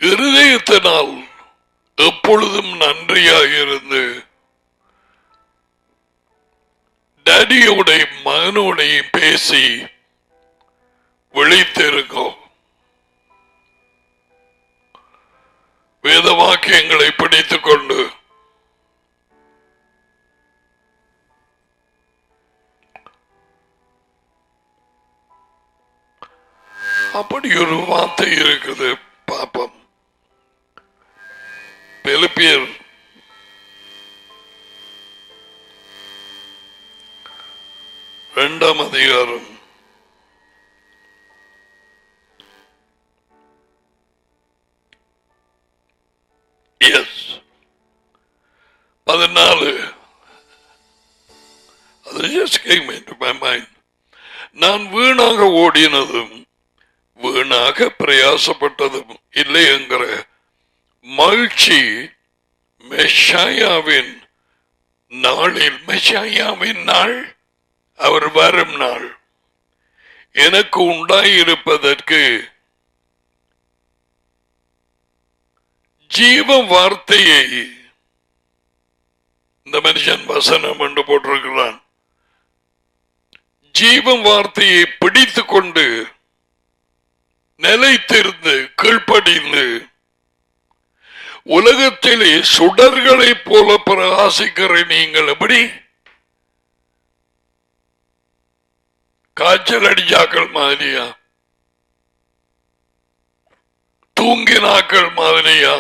இருதயத்தினால் எப்பொழுதும் நன்றியாக இருந்து டேடியோட மகனோட பேசி விழித்திருக்கோம். வேத வாக்கியங்களை பிடித்துக் கொண்டு அப்படி ஒரு வார்த்தை இருக்குது. பாப்பம் பிலிப்பியர் 2ஆம் அதிகாரம் 14. அது just came into my mind. நான் வீணாக ஓடினதும் வீணாக பிரயாசப்பட்டதும் இல்லை என்கிற மகிழ்ச்சி மெஷாயாவின் நாளில், மெஷாயாவின் நாள் அவர் வரும் நாள் எனக்கு உண்டாயிருப்பதற்கு ஜீவ வார்த்தையை இந்த மனுஷன் வசனம் என்று போட்டிருக்கிறான். ஜீவ வார்த்தையை பிடித்துக் கொண்டு நிலைத்திருந்து கீழ்ப்படிந்து உலகத்திலே சுடர்களை போல பிரகாசிக்கிற நீங்கள் எப்படி காய்ச்சல் அடிச்சாக்கள் மாதிரியா, தூங்கினாக்கள் மாதிரியா,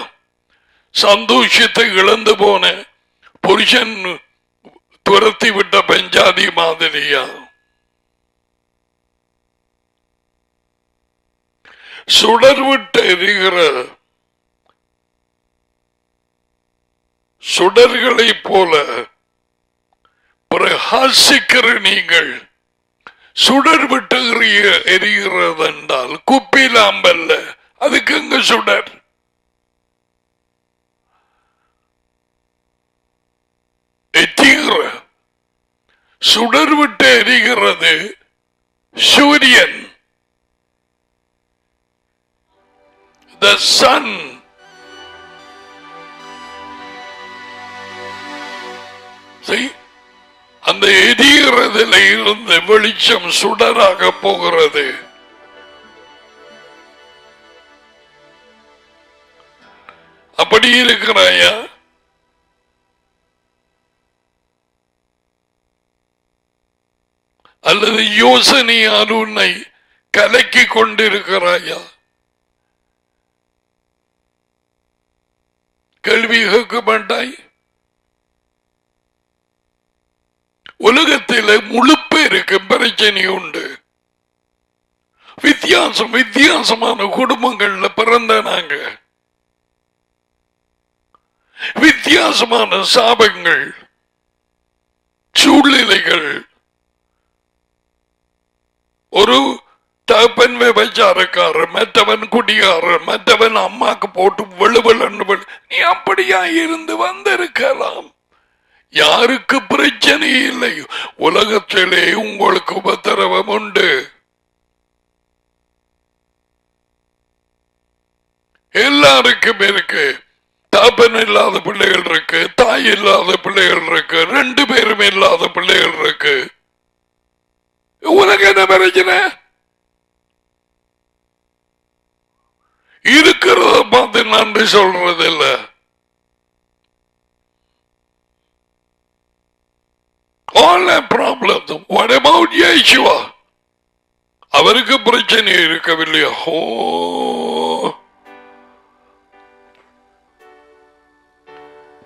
சந்தோஷத்தை இழந்து போன புருஷன் துரத்தி விட்ட பெஞ்சாதி மாதிரியா, சுடர் விட்டு எரிகிற சுடர்களை போல பிரகாசிக்கிற நீங்கள், சுடர் விட்டு எரிகிறது என்றால் குப்பிலாம்பல்ல, அதுக்கு எங்க சுடர்? சுடர் விட்டு எரிகிறது சூரியன், the sun. அந்த எரிகிறதுல இருந்து வெளிச்சம் சுடராக போகிறது. அப்படி இருக்கிறாயா? அல்லது யோசனையால் உன்னை கலக்கி கொண்டிருக்கிறாயா? கேள்வி கேட்க மாட்டாய்? உலகத்தில் முழு பேருக்கு பிரச்சனை உண்டு. வித்தியாசமான குடும்பங்கள்ல பிறந்த நாங்க, வித்தியாசமான சாபங்கள், சூழ்நிலைகள். ஒரு தகப்பன் விபச்சாரக்காரர், மற்றவன் குடிகாரர், மற்றவன் அம்மாக்கு போட்டு வெளுவெளு. நீ அப்படியா இருந்து வந்திருக்கலாம். யாருக்கு பிரச்சனை இல்லை. உலகத்திலே உங்களுக்கு உபத்திரவம் உண்டு. எல்லாருக்கும் இருக்கு. தகப்பன் இல்லாத பிள்ளைகள் இருக்கு, தாய் இல்லாத பிள்ளைகள் இருக்கு, 2 பேரும் இல்லாத பிள்ளைகள் இருக்கு. உனக்கு என்ன பிரச்சனை? இருக்கிறத பார்த்து நன்றி சொல்றது இல்ல. All the problems. What about Yeshua? அவருக்கு பிரச்சனை இருக்கவில்லையா?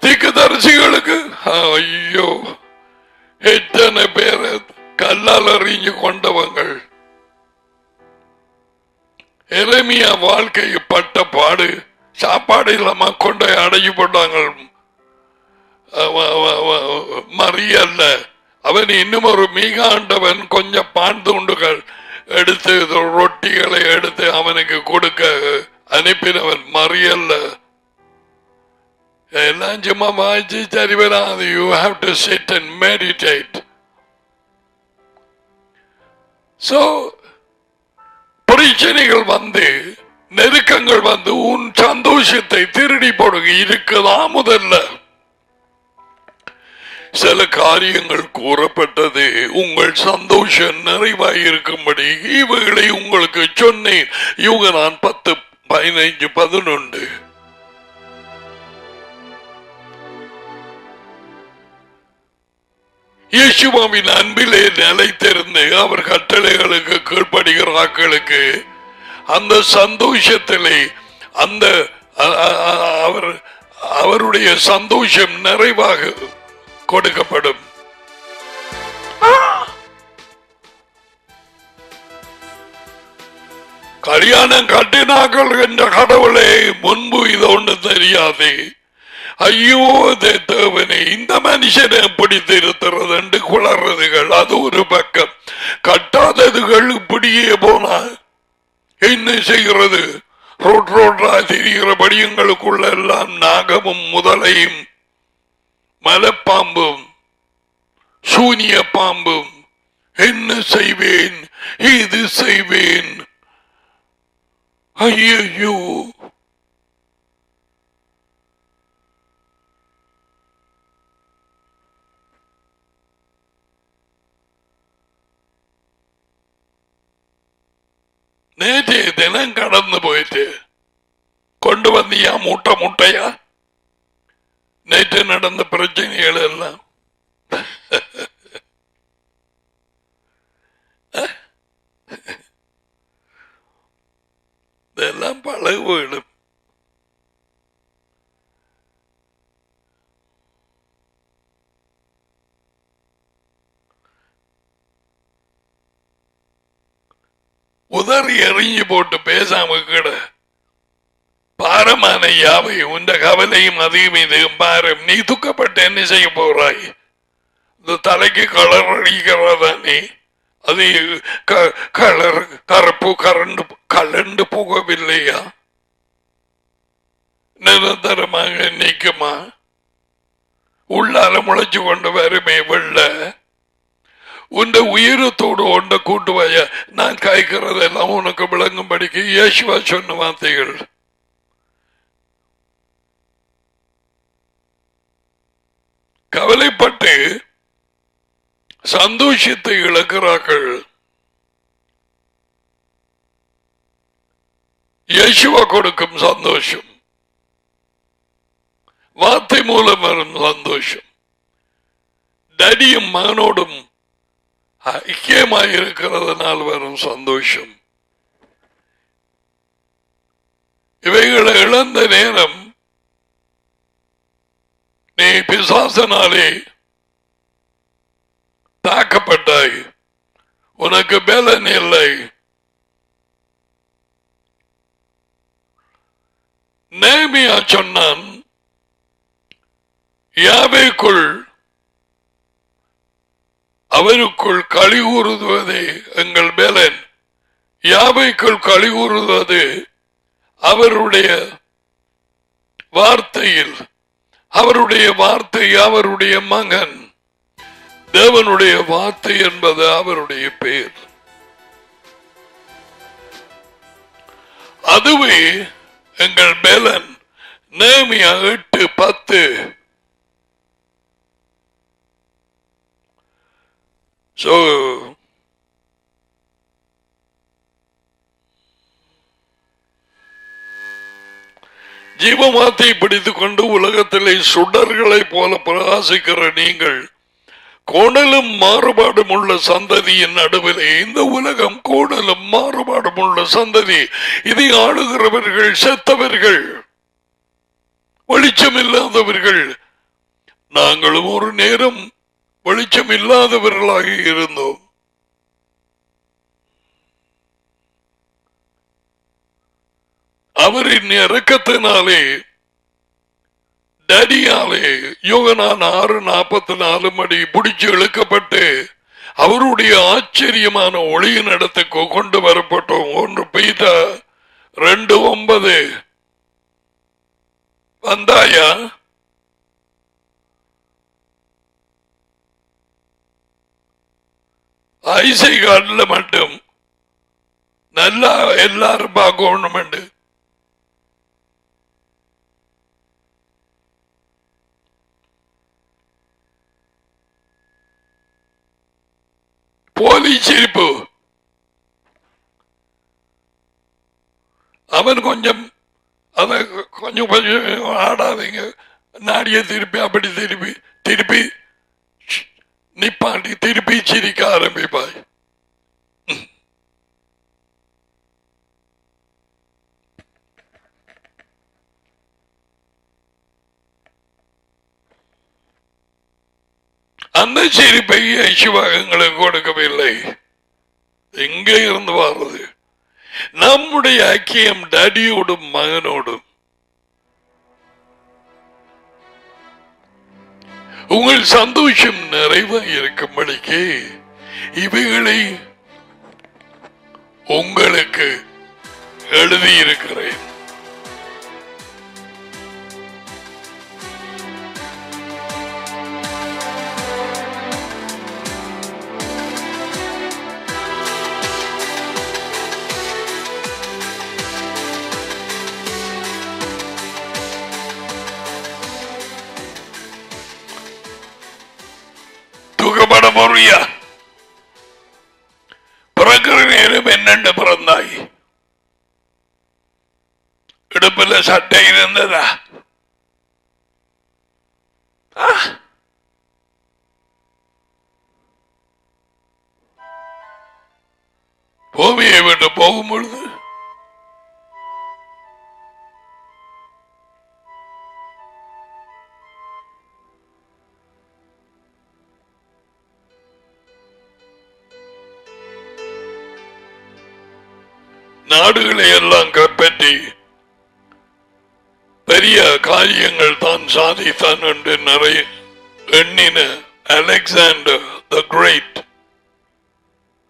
தீர்க்கதரிசிகளுக்கு ஐயோ, எத்தனை பேர் கல்லால் அறிஞ்சு கொண்டவங்கள். எரேமியா வாழ்க்கையை பட்ட பாடு, சாப்பாடு இல்லாம கொண்டு அடைஞ்சு போட்டாங்க. மரியல்ல, அவன் இன்னும் ஒரு மிக ஆண்டவன் கொஞ்சம் பாண்டுகள் எடுத்து ரொட்டிகளை எடுத்து அவனுக்கு கொடுக்க அனுப்பினவன் மரியல்ல. எல்லாம் சும்மா வாய்ச்சி சரி வராது. You have to sit and meditate. So பிரச்சனைகள் வந்து, நெருக்கங்கள் வந்து உன் சந்தோஷத்தை திருடி போடுங்க. இருக்குதா முதல்ல சில காரியங்கள் கூறப்பட்டது உங்கள் சந்தோஷம் நிறைவாயிருக்கும்படி இவைகளை உங்களுக்கு சொன்னேன். இவங்க நான் 10, 15, 11. இயேசுவின் அன்பிலே நிலைத்திருந்து அவர் கட்டளைகளுக்கு கீழ்ப்படுகிற ஆட்களுக்கு அந்த சந்தோஷத்திலே அந்த அவருடைய சந்தோஷம் நிறைவாக கொடுக்கப்படும். கல்யாணம் கட்டினார்கள் என்ற கடவுளே முன்பு இது ஒன்று தெரியாது. ஐயோ தேவனே, இந்த மனுஷனை எப்படி திருத்துறது என்று குளறதுகள் அது ஒரு பக்கம். கட்டாததுகள் இப்படியே போனா என்ன செய்கிறது? ரோட்ரோட்டா தெரிகிற படியங்களுக்குள்ள எல்லாம் நாகமும் முதலையும் மலைப்பாம்பும் சூனிய பாம்பும். என்ன செய்வேன், இது செய்வேன். ஐயோ, நேற்று தினம் கடந்து போயிட்டு கொண்டு வந்தியா மூட்டை மூட்டையா நேற்று நடந்த பிரச்சனைகள் எல்லாம். இதெல்லாம் பழகு போயிடும். உதறி எறிஞ்சு போட்டு பேசாம கிட. பாரமான யாவை உண்ட கவலையும் அதிகம் இதுவும் பாரம். நீ துக்கப்பட்டு என்ன செய்ய போறாய்? இந்த தலைக்கு கலர் அடிக்கிறதானே, அது கலர் கருப்பு கலண்டு போகவில்லையா? நிரந்தரமாக நிற்குமா? உள்ளால முளைச்சு கொண்டு வருமே வெள்ள. உண்ட உயிரத்தோடு ஒன்றை கூட்டுவாய. நான் காய்க்கிறதெல்லாம் உனக்கு விளங்கும்படிக்கு இயேசுவா சொன்ன வார்த்தைகள். கவலைப்பட்டு சந்தோஷத்தை இழக்கிறார்கள். இயேசுவா கொடுக்கும் சந்தோஷம், வார்த்தை மூலம் வரும் சந்தோஷம், டடியும் மகனோடும் ஐக்கியமாயிருக்கிறதுனால் வரும் சந்தோஷம். இவைகளை இழந்த நேரம் நீ பிசாசனாலே தாக்கப்பட்டாய். உனக்கு பலன் இல்லை. நேமியா சொன்னான், யாவேக்குள் அவருக்குள் களி கூறுவதே எங்கள் பலன். யாவைக்குள் களி கூறுவது அவருடைய வார்த்தையில். அவருடைய வார்த்தை அவருடைய மகன். தேவனுடைய வார்த்தை என்பது அவருடைய பெயர். அதுவே எங்கள் பலன். நேமியா 8:10. ஜீவமாத்தை பிடித்துக் கொண்டு உலகத்திலே சுடர்களை போல பிரகாசிக்கிற நீங்கள் கோணலும் மாறுபாடும் உள்ள சந்ததியின் நடுவிலே. இந்த உலகம் கோணலும் மாறுபாடும் உள்ள சந்ததி. இதை ஆளுகிறவர்கள் செத்தவர்கள், வெளிச்சம் இல்லாதவர்கள். நாங்களும் ஒரு நேரம் வெளிச்சம் இல்லாதவர்களாக இருந்தோம். அவரின் இரக்கத்தினாலே டடியாலே யோகனான் 6:44 மணி பிடிச்சு இழுக்கப்பட்டு அவருடைய ஆச்சரியமான ஒளியின் இடத்துக்கு கொண்டு வரப்பட்டோம். 1 பீட்டர் 2:9. வந்தாயா? ஐசை காட்டில் மட்டும் நல்லா எல்லாரும் பார்க்கணும். போலி சிரிப்பு. அவன் கொஞ்சம் அதை கொஞ்சம் கொஞ்சம் ஆடாதீங்க, நாடிய திருப்பி அப்படி திருப்பி திருப்பி நிப்பாட்டி திருப்பி சிரிக்க ஆரம்பிப்பாய். அந்த சிரிப்பை ஐசுவாகங்களுக்கு கொடுக்கவில்லை. எங்கே இருந்து வர்றது? நம்முடைய ஐக்கியம் டடியோடும் மகனோடும். உங்கள் சந்தோஷம் நிறைவாக இருக்கும்படிக்கு இவைகளை உங்களுக்கு எழுதியிருக்கிறேன். தூக்கப்பட போறியா? பிறக்கிற நேரம் என்னென்று பிறந்தாய்? இடுப்புல சட்டை இருந்ததா? பூமியை விட்டு போகும் பொழுது நாடுகளை எல்லாம் கைப்பற்றி பெரிய காரியங்கள் தான் சாதித்தான் என்று நிறைய எண்ணின அலெக்சாண்டர் த கிரேட்,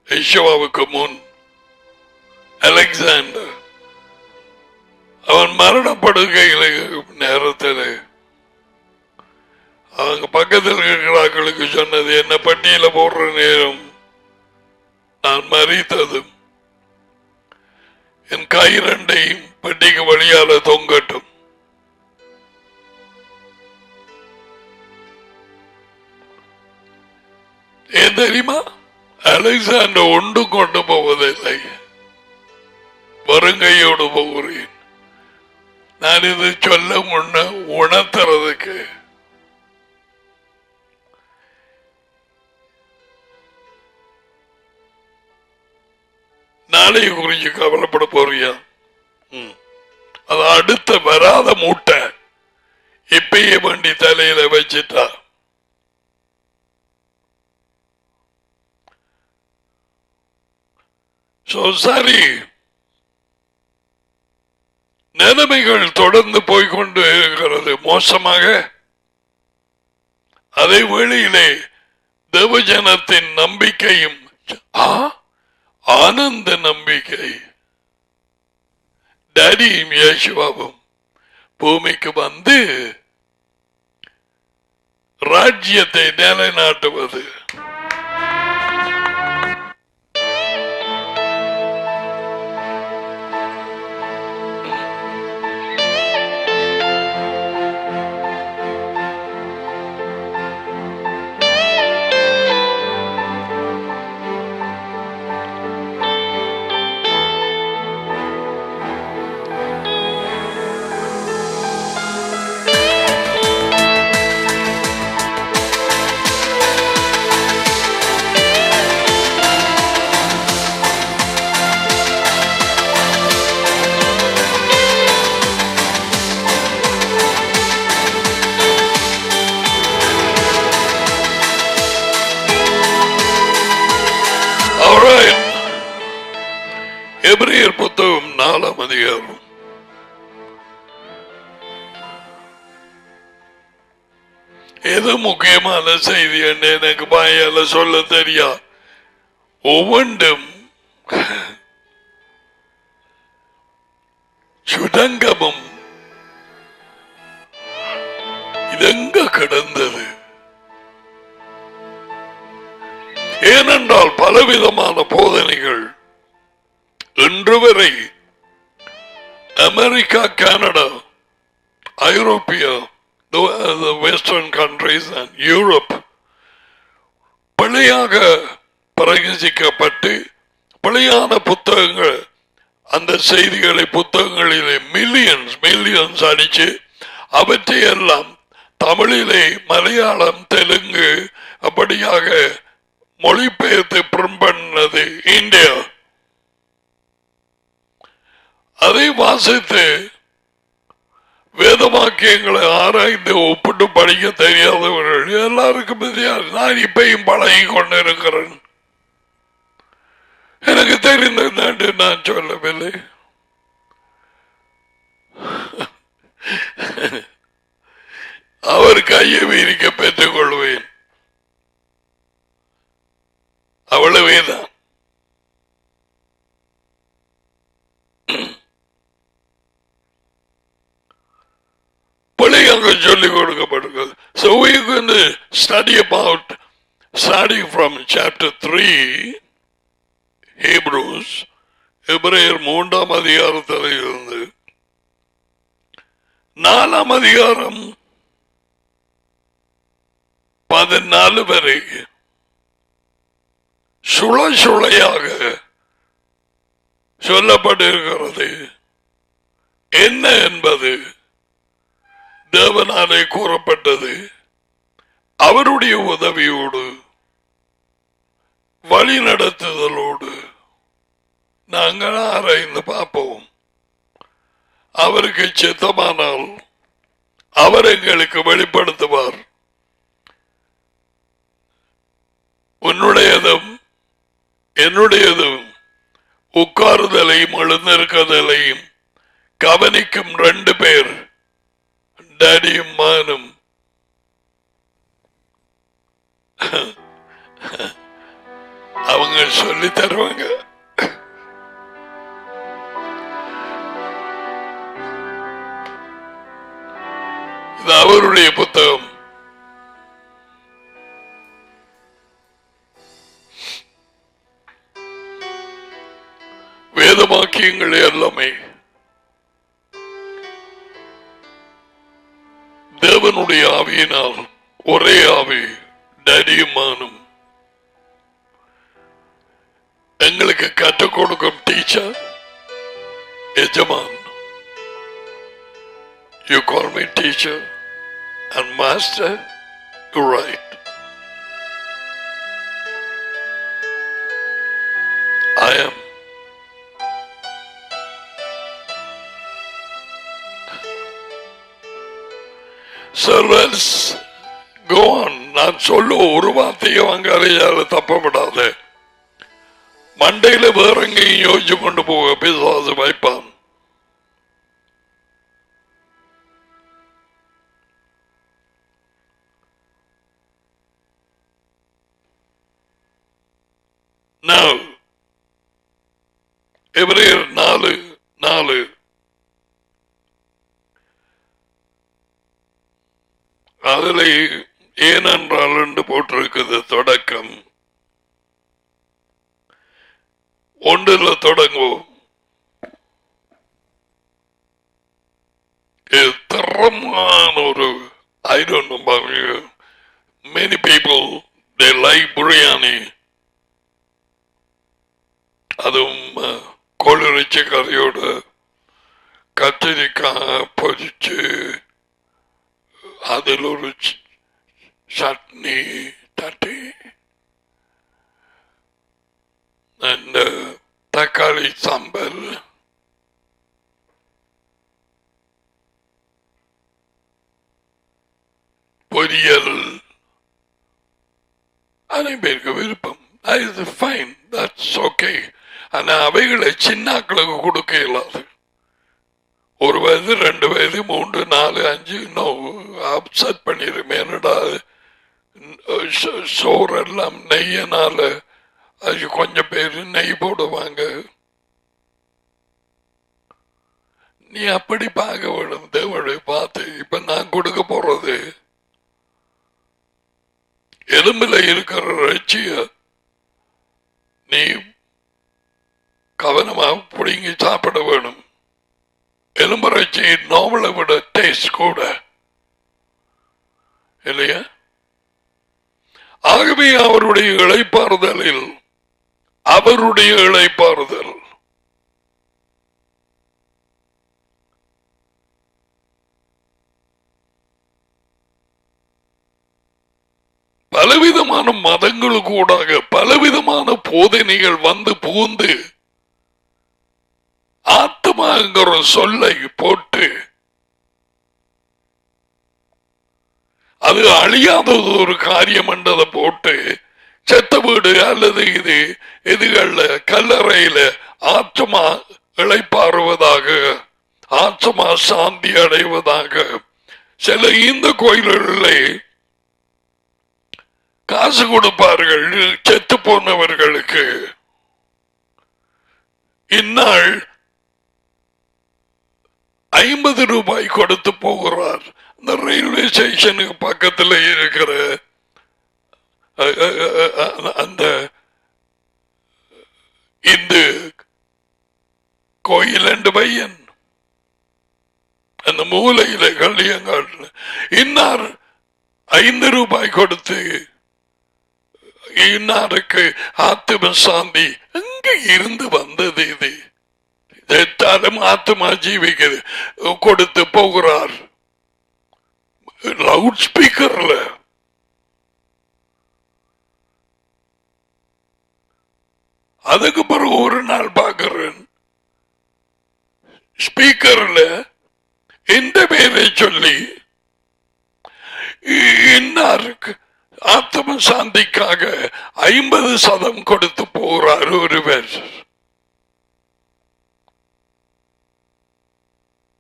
யெகோவாவுக்கு முன் அலெக்சாண்டர், அவன் மரணப்படுகையில் நேரத்தில் அவங்க பக்கத்தில் இருக்கிறார்களுக்கு சொன்னது, என்ன பட்டியல போடுற நேரம் நான் மறித்ததும் என் கை ரெண்டையும் பெட்டிக்கு வழியால தொங்கட்டும். ஏன் தெரியுமா? அலெக்சாண்டர் ஒன்று கொண்டு போவதில்லை, வருங்கையோடு போகிறேன். நான் இது சொல்ல முன்ன உணர்த்துறதுக்கு நாளைய குறிச்சு கவலைப்பட போறியா? அது அடுத்த வராத மூட்டை இப்பயே வண்டி தலையில வச்சிட்டா. சரி, நிலைமைகள் தொடர்ந்து போய்கொண்டு இருக்கிறது மோசமாக. அதே வேளையிலே தேவஜனத்தின் நம்பிக்கையும் ஆனந்த நம்பிக்கை, டேடியும் யேசுவாவும் பூமிக்கு வந்து ராஜ்யத்தை நிலைநாட்டுவது. எபிரேயர் புத்தகம் 4ஆம் அதிகாரம். எது முக்கியமான செய்தி என்று எனக்கு வாயால சொல்ல தெரியா. ஒவ்வொன்றும் சுடங்கமும் இதெங்க கிடந்தது. ஏனென்றால் பலவிதமான போதனைகள் இன்று வரை அமெரிக்கா, கனடா, ஐரோப்பிய, the western countries and Europe பிழையாக பிரகசிக்கப்பட்டு பிழையான புத்தகங்கள், அந்த செய்திகளை புத்தகங்களிலே மில்லியன்ஸ் அடிச்சு அவற்றையெல்லாம் தமிழிலே மலையாளம், தெலுங்கு அப்படியாக மொழிபெயர்த்து பிரிண்ட் பண்ணது இந்தியா. அதை வாசித்து வேதவாக்கியங்களை ஆராய்ந்து ஒப்பிட்டு படிக்க தெரியாதவர்கள் எல்லாருக்கும் நான் இப்பையும் பழகி கொண்டிருக்கிறேன். எனக்கு தெரிந்தது நான் சொல்லவில்லை. அவர் கையை விரிக்க பெற்றுக் கொள்வேன், அவ்வளவேதான். பிள்ளைங்க சொல்லிக் கொடுக்கப்படுகிறது. So we're going to study about, starting from chapter 3, Hebrews, எபிரேயர் 3ஆம் அதிகாரத்தில் இருந்து 4ஆம் அதிகாரம் 14 வரை சுளையாக சொல்லப்பட்டிருக்கிறது. என்ன என்பது தேவனாலே கூறப்பட்டது. அவருடைய உதவியோடு வழி நடத்துதலோடு நாங்கள் ஆராய்ந்து பார்ப்போம். அவருக்கு சித்தமானால் அவர் எங்களுக்கு வெளிப்படுத்துவார். உன்னுடையதும் என்னுடையதும் உட்காருதலையும் எழுந்திருக்குதலையும் கவனிக்கும் 2 பேர், டாடியும் மகனும். அவங்க சொல்லி தருவாங்க. இது அவருடைய புத்தகம். வேதவாக்கியங்கள் எல்லாமே தேவனுடைய ஆவியினால், ஒரே ஆவி, டாடியும் மகனும் எங்களுக்கு கற்றுக் கொடுக்கும் டீச்சர், எஜமான். You call me teacher and master, you're right. I am. So let's go on. நான் சொல்ல ஒரு வார்த்தையை வாங்காலையால தப்பப்படாத. மண்டையில வேற எங்கேயும் யோசிச்சு கொண்டு போக பிசாசு வைப்பான். Now, எபிரேயர் 4:4 அதில் ஏனென்றால் என்று போட்டிருக்குது. தொடக்கம் 1 தொடங்குவோம். தரமான ஒரு, I don't know about you, many people they like biryani. அதுவும் கொள்ளிறைச்சி கறியோடு கத்திரிக்காய் பொரிச்சு அதில் ஒரு சட்னி தட்டி அந்த தக்காளி சாம்பல், பொரியல், அனைவருக்கு விருப்பம். Fine, that's okay. ஆனா அவைகளை சின்னாக்களுக்கு கொடுக்க இயலாது. 1 வயது 2 வயது 3 4 5 அப்செட் பண்ணிடும். என்னடா சோறெல்லாம் நெய்யனால அது கொஞ்சம் பேர் நெய் போடுவாங்க. நீ அப்படி பார்க்க வேணும். தேவனை பார்த்து இப்ப நான் கொடுக்க போறது எலும்புல இருக்கிற இறைச்சிய நீ கவனமா புடிங்கி சாப்பிட வேணும். எலும்புறைச்சி நாவலை விட டேஸ்ட் கூட இல்லையா? ஆகவே அவருடைய இளைப்பாறுதலில் அவருடைய இளைப்பாறுதல். பலவிதமான மதங்களுக்கு ஊடாக பலவிதமான போதனைகள் வந்து புகுந்து ஆத்மாங்கிற சொல்லை போட்டு அது அழியாதது ஒரு காரியம் என்றதை போட்டு செத்த வீடு அல்லது இது எதுகள்ல கல்லறையில ஆத்மா இளைப்பாறுவதாக ஆத்மா சாந்தி அடைவதாக சில இந்த கோயில்களிலே காசு கொடுப்பார்கள் செத்து போனவர்களுக்கு. இந்நாள் 50 ரூபாய் கொடுத்து போகிறார். இந்த ரயில்வே ஸ்டேஷனுக்கு பக்கத்தில் இருக்கிற அந்த இந்து கோயில் என்று பையன் அந்த மூலையில கல்லியங்கால் இன்னார் 5 ரூபாய் கொடுத்து இன்னாருக்கு ஆத்ம சாந்தி எங்க இருந்து வந்தது? இது எத்தாலும் ஆத்மா ஜீவிக்குது கொடுத்து போகிறார் லவுட் ஸ்பீக்கர்ல. அதுக்கு பிறகு ஒரு நாள் பார்க்கிறேன் ஸ்பீக்கர்ல இந்த பேரை சொல்லி இன்னாருக்கு ஆத்ம சாந்திக்காக 50% கொடுத்து போகிறார் ஒருவர்.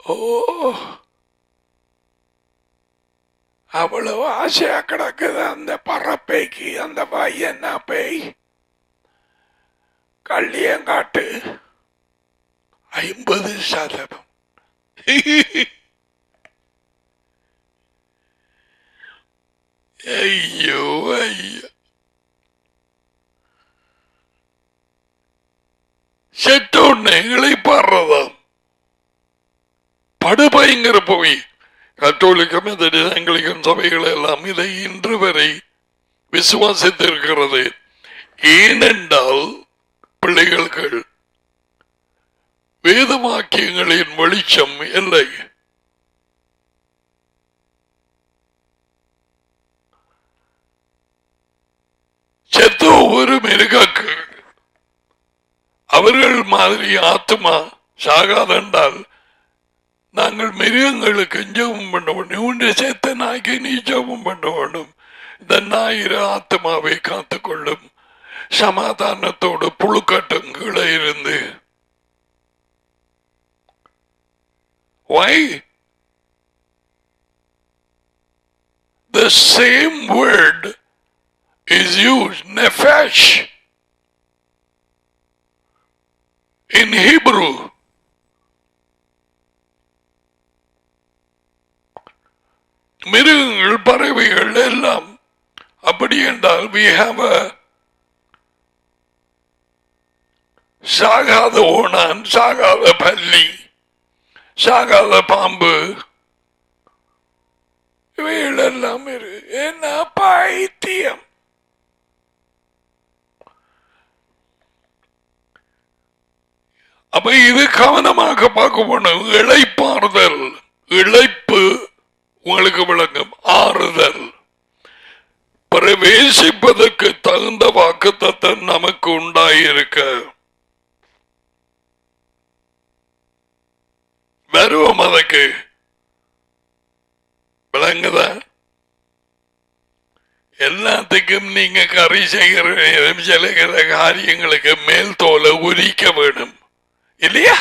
ஓ, அவ்வளவு ஆசையா கிடக்குது அந்த பறப்பைக்கு. அந்த பையன் பேய் கள்ளியங்காட்டு 50%. ஐயோ ஐயோ, செட்டோன்னு இளைப்பாடுறதாம் படுபயங்கர போய். கத்தோலிக்க மெத்தடிஸ்ட் ஆங்கிலிக்கன் சபைகள் எல்லாம் இதை இன்று வரை விசுவாசித்திருக்கிறது. ஏனென்றால் பிள்ளைகளுக்கு வேத வாக்கியங்களின் வெளிச்சம் இல்லை. செத்த ஒரு மிருகக்கு அவர்கள் மாதிரி ஆத்மா சாகாதென்றால் நாங்கள் மிருகங்களுக்கு ஜெபம் பண்ண வேண்டும். உன்னை செத்த நாய்க்கு நீ ஜெபம் பண்ண வேண்டும். இந்த ஞாயிறு ஆத்மாவை காத்துக்கொள்ளும் சமாதானத்தோடு புழுக்கட்டும் கீழே இருந்து. Why? The same word is used, nefesh, in Hebrew. மிருகங்கள் பறவைகள் எல்லாம் அப்படி என்றால் we have a சாகாத ஓணான், சாகாத பல்லி, சாகாத பாம்பு, இவைகள் எல்லாம் என்ன பைத்தியம். அப்ப இது கவனமாக பார்க்க போனோம். இளைப்பாறுதல், இழைப்பு உங்களுக்கு விளங்கும், ஆறுதல், பிரவேசிப்பதற்கு தகுந்த வாக்குத்தத்தம் நமக்கு உண்டாயிருக்க வருவோம். அதற்கு விளங்குதா? எல்லாத்துக்கும் நீங்க கறி செய்கிற சில காரியங்களுக்கு மேல் தோலை உரிக்க வேணும் இல்லையா?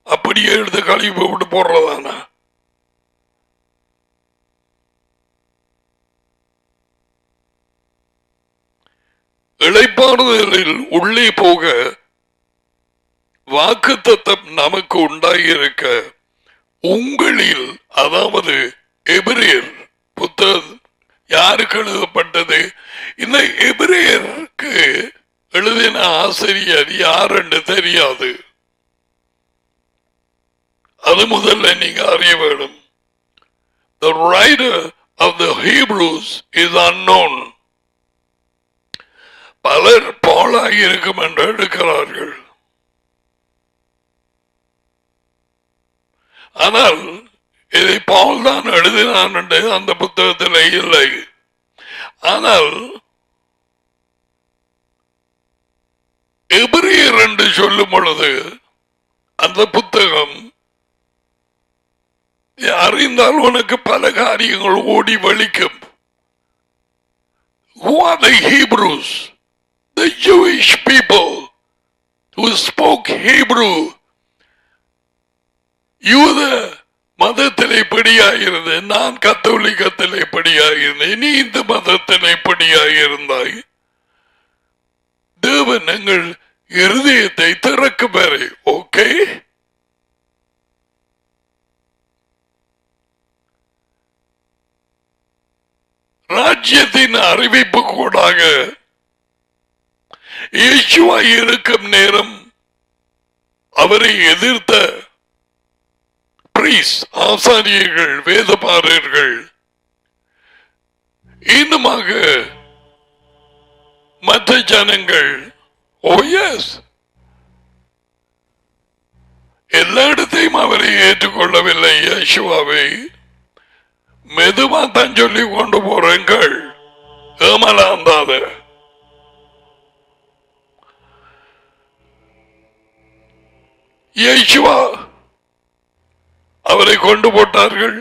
அப்படியே எடுத்து கழிவு விட்டு போடுறதானா? இளைப்பாறுதலில் உள்ளே போக வாக்குத்தத்தம் நமக்கு உண்டாயிருக்க உங்களில், அதாவது எபிரேயர் புத்தகம் யாருக்கு எழுதப்பட்டது? இந்த எபிரேயருக்கு எழுதின ஆசிரியர் யார் என்று தெரியாது. அது முதல்ல நீங்க அறிய வேண்டும். The writer of the Hebrews is unknown. அவர் பவுலாக இருக்கும் என்று எடுக்கிறார்கள். ஆனால் இதை பவுல் தான் எழுதினான் என்று அந்த புத்தகத்தில் இல்லை. ஆனால் எபிரியர் என்று சொல்லும் பொழுது அந்த புத்தகம் அறிந்தால் உனக்கு பல காரியங்கள் ஓடி வலிக்கும். Who are the Hebrews? The Jewish people who spoke Hebrew. யூத மதத்திலே படியாகிறது, நான் கத்தோலிக்கத்திலே படியாயிருந்தேன், நீ இந்த மதத்திலே படியாயிருந்தாய். தேவன் எங்கள் இருதயத்தை திறக்கும் வரை, ஓகே? ராஜ்யத்தின் அறிவிப்பு கூடாக இயேசுவா இருக்கும் நேரம் அவரை எதிர்த்த ஆசாரியர்கள், வேதபாரர்கள், இன்னுமாக மற்ற ஜனங்கள் எல்லா இடத்தையும் அவரை ஏற்றுக்கொள்ளவில்லை. இயேசுவாவை மெதுவா தான் சொல்லி கொண்டு போறீங்கள், ஏமலாந்தாத. இயேசுவா அவரை கொண்டு போட்டார்கள்,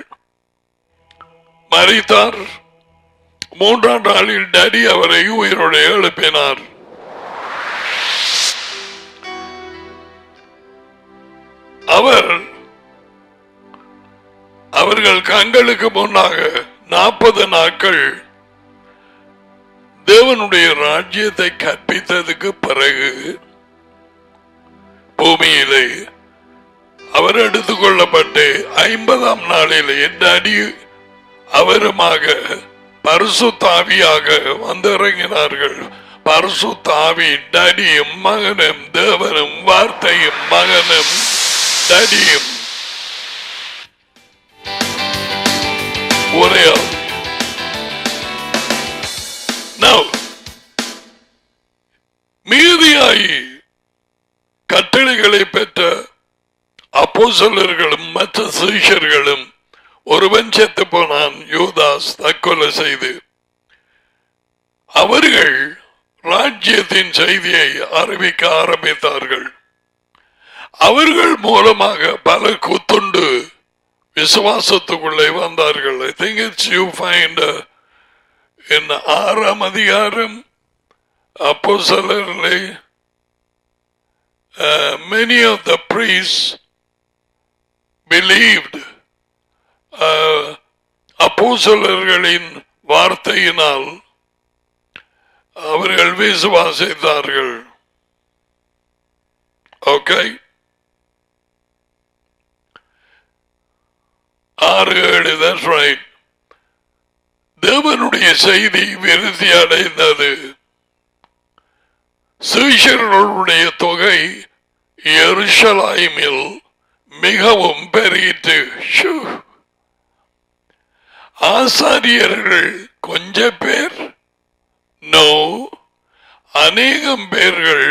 மரித்தார். 3ஆம் நாளில் டாடி அவரை உயிரோடு எழுப்பினார். அவர்கள் கண்களுக்கு முன்னாக 40 நாட்கள் தேவனுடைய ராஜ்யத்தை கற்பித்ததுக்கு பிறகு பூமியிலே அவர் எடுத்துக் கொள்ளப்பட்டு 50ஆம் நாளிலே டாடி அவருமாக பரிசுத்தாவியாக வந்திறங்கினார்கள். பரிசுத்தாவி டாடியும் மகனும், தேவனும் வார்த்தையும் மகனும் டாடியும் ஒரே. மீதியாய் கட்டளைகளை பெற்ற அப்போஸ்தலர்களும் மற்ற சீஷர்களும் ஒருவன் செத்து போனான், யூதாஸ் தற்கொலை செய்து. அவர்கள் ராஜ்யத்தின் செய்தியை அறிவிக்க ஆரம்பித்தார்கள். அவர்கள் மூலமாக பல குத்துண்டு விசுவாசத்துக்குள்ளே வந்தார்கள். I think it's you find in 6ஆம் அதிகாரம் அப்போஸ்தலர்களே, many of the priests believed. அப்போஸ்தலர்களின் வார்த்தையினால் அவர்கள் விசுவாசித்தார்கள். Okay, 6-7, that's right. தேவனுடைய செய்தி விருத்தி அடைந்தது. சீஷர்களுடைய தொகை எருசலேமில் மிகவும் பெருகிற்று. ஆசாரியர்கள் கொஞ்ச பேர், அநேகம் பேர்கள்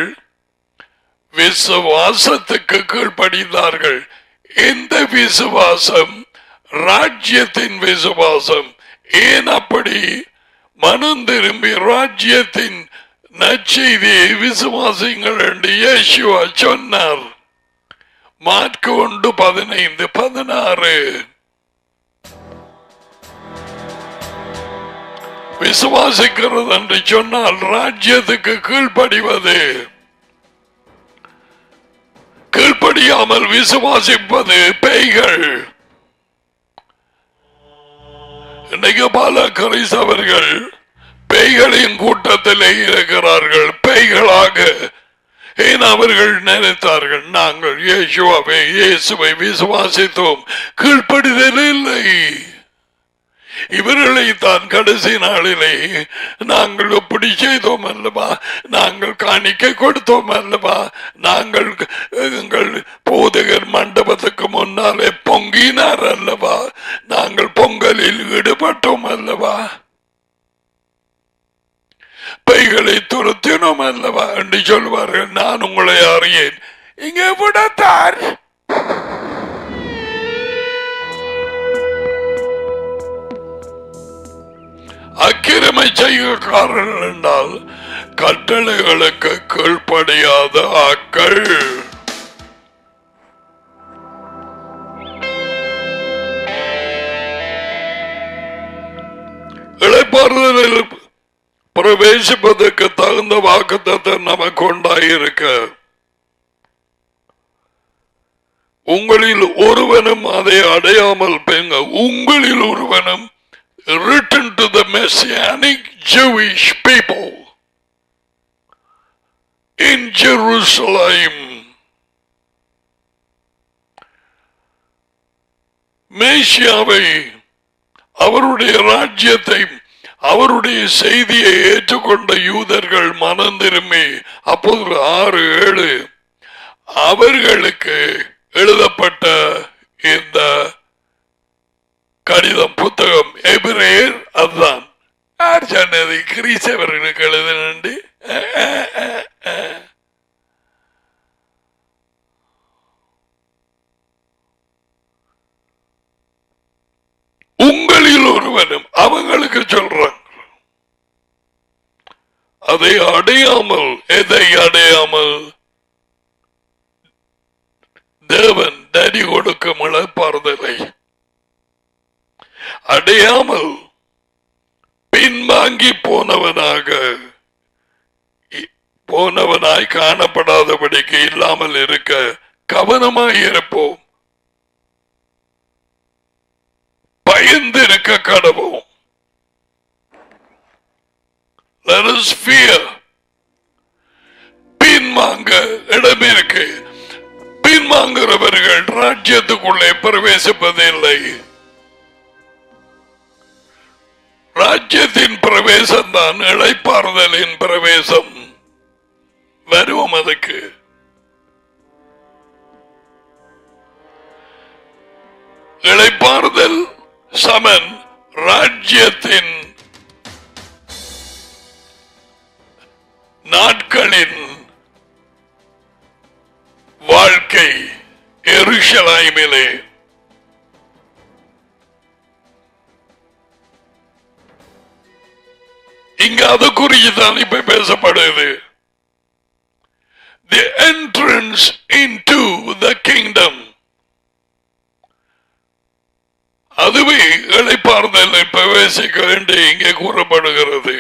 விசுவாசத்துக்கு கீழ்ப்படிந்தார்கள். எந்த விசுவாசம்? ராஜ்யத்தின் விசுவாசம். ஏன் அப்படி? மனம் திரும்பி ராஜ்யத்தின் நற்செய்தியை விசுவாசிங்கள் என்று இயேசுவா சொன்னார். மாற்கு 1:15-16. விசுவாசிக்கிறது என்று சொன்னால் ராஜ்யத்துக்கு கீழ்ப்படிவது. கீழ்ப்படியாமல் விசுவாசிப்பது பேய்கள். இன்னைக்கு பல கிறிஸ்தவர்கள் பேய்களின் கூட்டத்திலே இருக்கிறார்கள். பேய்களாக ஏன் அவர்கள் நினைத்தார்கள், நாங்கள் இயேசுவை விசுவாசித்தோம், கீழ்ப்படிதல் இல்லை. இவர்களை தான் கடைசி நாளிலே நாங்கள் இப்படி செய்தோம் அல்லவா, நாங்கள் காணிக்கை கொடுத்தோம் அல்லவா, நாங்கள் எங்கள் போதகர் மண்டபத்துக்கு முன்னாலே பொங்கினார் அல்லவா, நாங்கள் பொங்கலில் ஈடுபட்டோம் அல்லவா. பேய்களை துரத்தினோம் அல்லவா என்று சொல்வார்கள். நான் உங்களை அறியேன். இங்கே விடத்தார் அக்கிரமை செய்யக்காரர்கள் என்றால் கட்டளைகளுக்கு கீழ்ப்படியாத ஆக்கள். இளைப்பாறுதலில் பிரவேசிப்பதற்கு தகுந்த வாக்குத்தத்தை நமக்கு உண்டாயிருக்க உங்களில் ஒருவனும் அதை அடையாமல் பெங்க. உங்களில் ஒருவனும் written to the Messianic Jewish people in Jerusalem. மேசியாவை அவருடைய ராஜ்யத்தை அவருடைய செய்தியை ஏற்றுக்கொண்ட யூதர்கள் மனம் திரும்பி அப்போது 6-7 அவர்களுக்கு எழுதப்பட்ட இந்த கடிதம் புத்தகம் எபிரேயர். அதுதான் யார் சொன்னது? கிறிஸ்தவர்களுக்கு எழுதுனு. உங்களில் ஒருவனும் அவங்களுக்கு சொல்றாங்க. அதை அடையாமல், எதை அடையாமல்? தேவன் தடி கொடுக்கும் இளைப்பாறுதலை அடையாமல் பின்வாங்கி போனவனாய் காணப்படாதபடிக்கு இல்லாமல் இருக்க கவனமாய் இருப்போம். பயந்து இருக்க கடவோம். Let us fear. பின்வாங்க இடம் இருக்கு. பின்வாங்குறவர்கள் ராஜ்யத்துக்குள்ளே பிரவேசிப்பதில்லை. ராஜ்யத்தின் பிரவேசம் தான் இளைப்பாறுதலின் பிரவேசம். வருவோம் அதுக்கு. இளைப்பாறுதல் சமன் ராஜ்யத்தின் நாட்களின் வாழ்க்கை எருசலேமிலே. இங்க அது குறித்துதான் இப்ப பேசப்படுது. The entrance into the kingdom. அதுவே இளைப்பாறுதலை பிரவேசிக்க வேண்டி இங்கே கூறப்படுகிறது.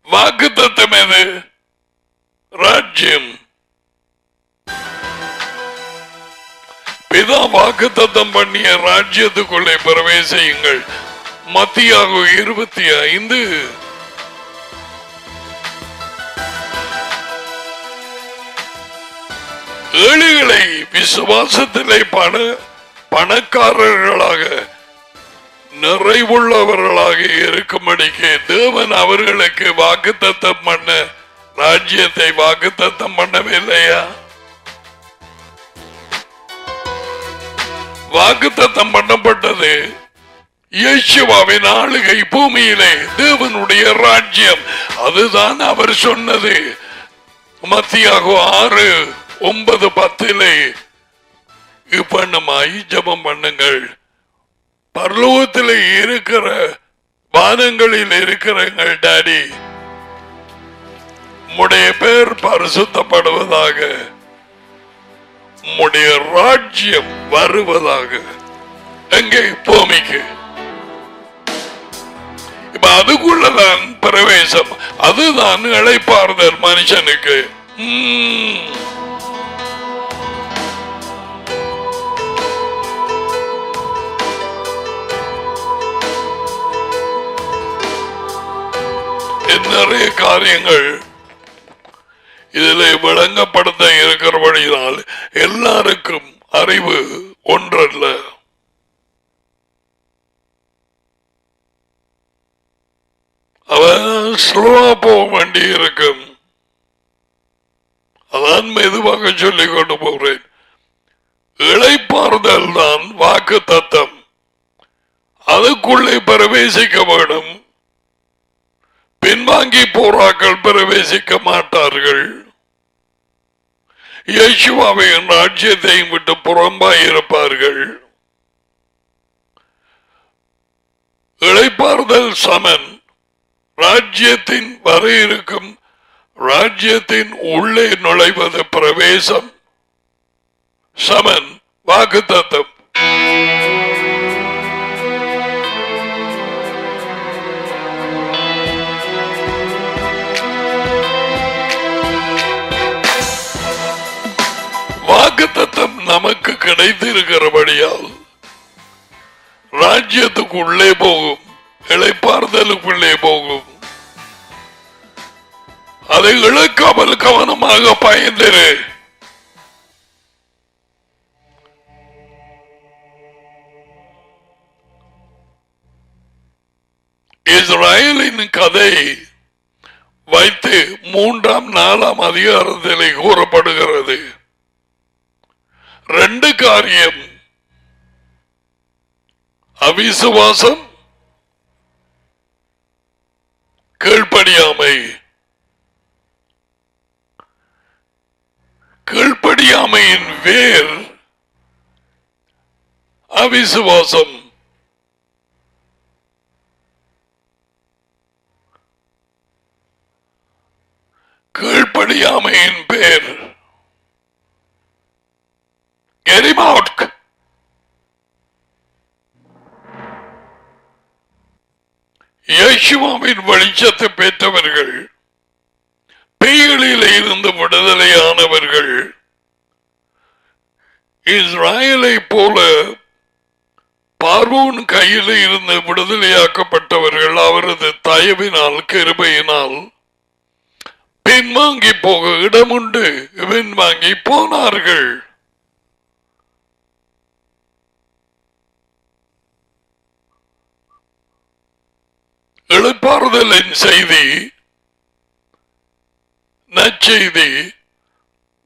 வாக்குத்தத்தம் எது? ராஜ்யம். பிதா வாக்குத்தத்தம் பண்ணிய ராஜ்யத்துக்குள்ளே பிரவேசியுங்கள். மத்தியாகு 25. ஏழைகளை விசுவாசத்திலே பணக்காரர்களாக நிறைவுள்ளவர்களாக இருக்கும்படிக்கு தேவன் அவர்களுக்கு வாக்குத்தத்தம் பண்ண ராஜ்யத்தை வாக்குத்தத்தம் பண்ணவில்லையா? வாக்குத்தத்தம் பண்ணப்பட்டது இயேசுவின் ஆளுகை பூமியிலே தேவனுடைய ராஜ்யம். அதுதான் அவர் சொன்னது. மத்தியாகு 6:9-10 இப்பண்ணமாய் ஜெபம் பண்ணுங்கள். பரலோகத்தில் இருக்கிற வானங்களில் இருக்கிறங்கள் டாடி, உம்முடைய பேர் பரிசுத்தப்படுவதாக, உம்முடைய ராஜ்யம் வருவதாக. எங்கே? பூமிக்கு. இப்ப அதுக்குள்ளதான் பிரவேசம். அதுதான் இளைப்பாறுதல் மனுஷனுக்கு. நிறைய காரியங்கள் இதில் விளங்கப்படுத்த இருக்கிறபடியால் எல்லாருக்கும் அறிவு ஒன்றல்ல. அவன் ஸ்லோவா போக வேண்டி இருக்கும். அதான் மெதுவாக சொல்லிக் கொண்டு போகிறேன். இளைப்பாறுதல் தான் வாக்குத்தத்தம். அதுக்குள்ளே பிரவேசிக்க வேண்டும். பின்வாங்கி போராக்கள் பிரவேசிக்க மாட்டார்கள். இயேசுவின் ராஜ்யத்தையும் விட்டு புறம்பாய் இருப்பார்கள். இளைப்பாறுதல் சமன் ராஜ்யத்தின் வர இருக்கும். ராஜ்யத்தின் உள்ளே நுழைவது பிரவேசம். சமன் வாக்குத்தத்தம். வாக்குத்தத்தம் நமக்கு கிடைத்திருக்கிறபடியால் ராஜ்யத்துக்குள்ளே போகும், இளைப்பாறுதலுக்குள்ளே போகும். அதை இழக்காமல் கவனமாக பயந்திரு. இஸ்ரேலின் கதை வைத்து 3ஆம் 4ஆம் அதிகாரத்திலே கூறப்படுகிறது. 2 காரியம்: அவிசுவாசம், கீழ்ப்படியாமை. கீழ்ப்படியாமையின் வேர் அவிசுவாசம். கீழ்ப்படியாமையின் பேர் எரிமாவுட். இயேசுவின் வெளிச்சத்தை பெற்றவர்கள், பேய்களில் இருந்து விடுதலையானவர்கள், இஸ்ரேலை போல பார்வோன் கையில் இருந்து விடுதலையாக்கப்பட்டவர்கள் அவரது தயவினால், கிருபையினால் பின்வாங்கி போக இடமுண்டு. பின்வாங்கி போனார்கள். இளைப்பாறுதலின் செய்தி, நற்செய்தி,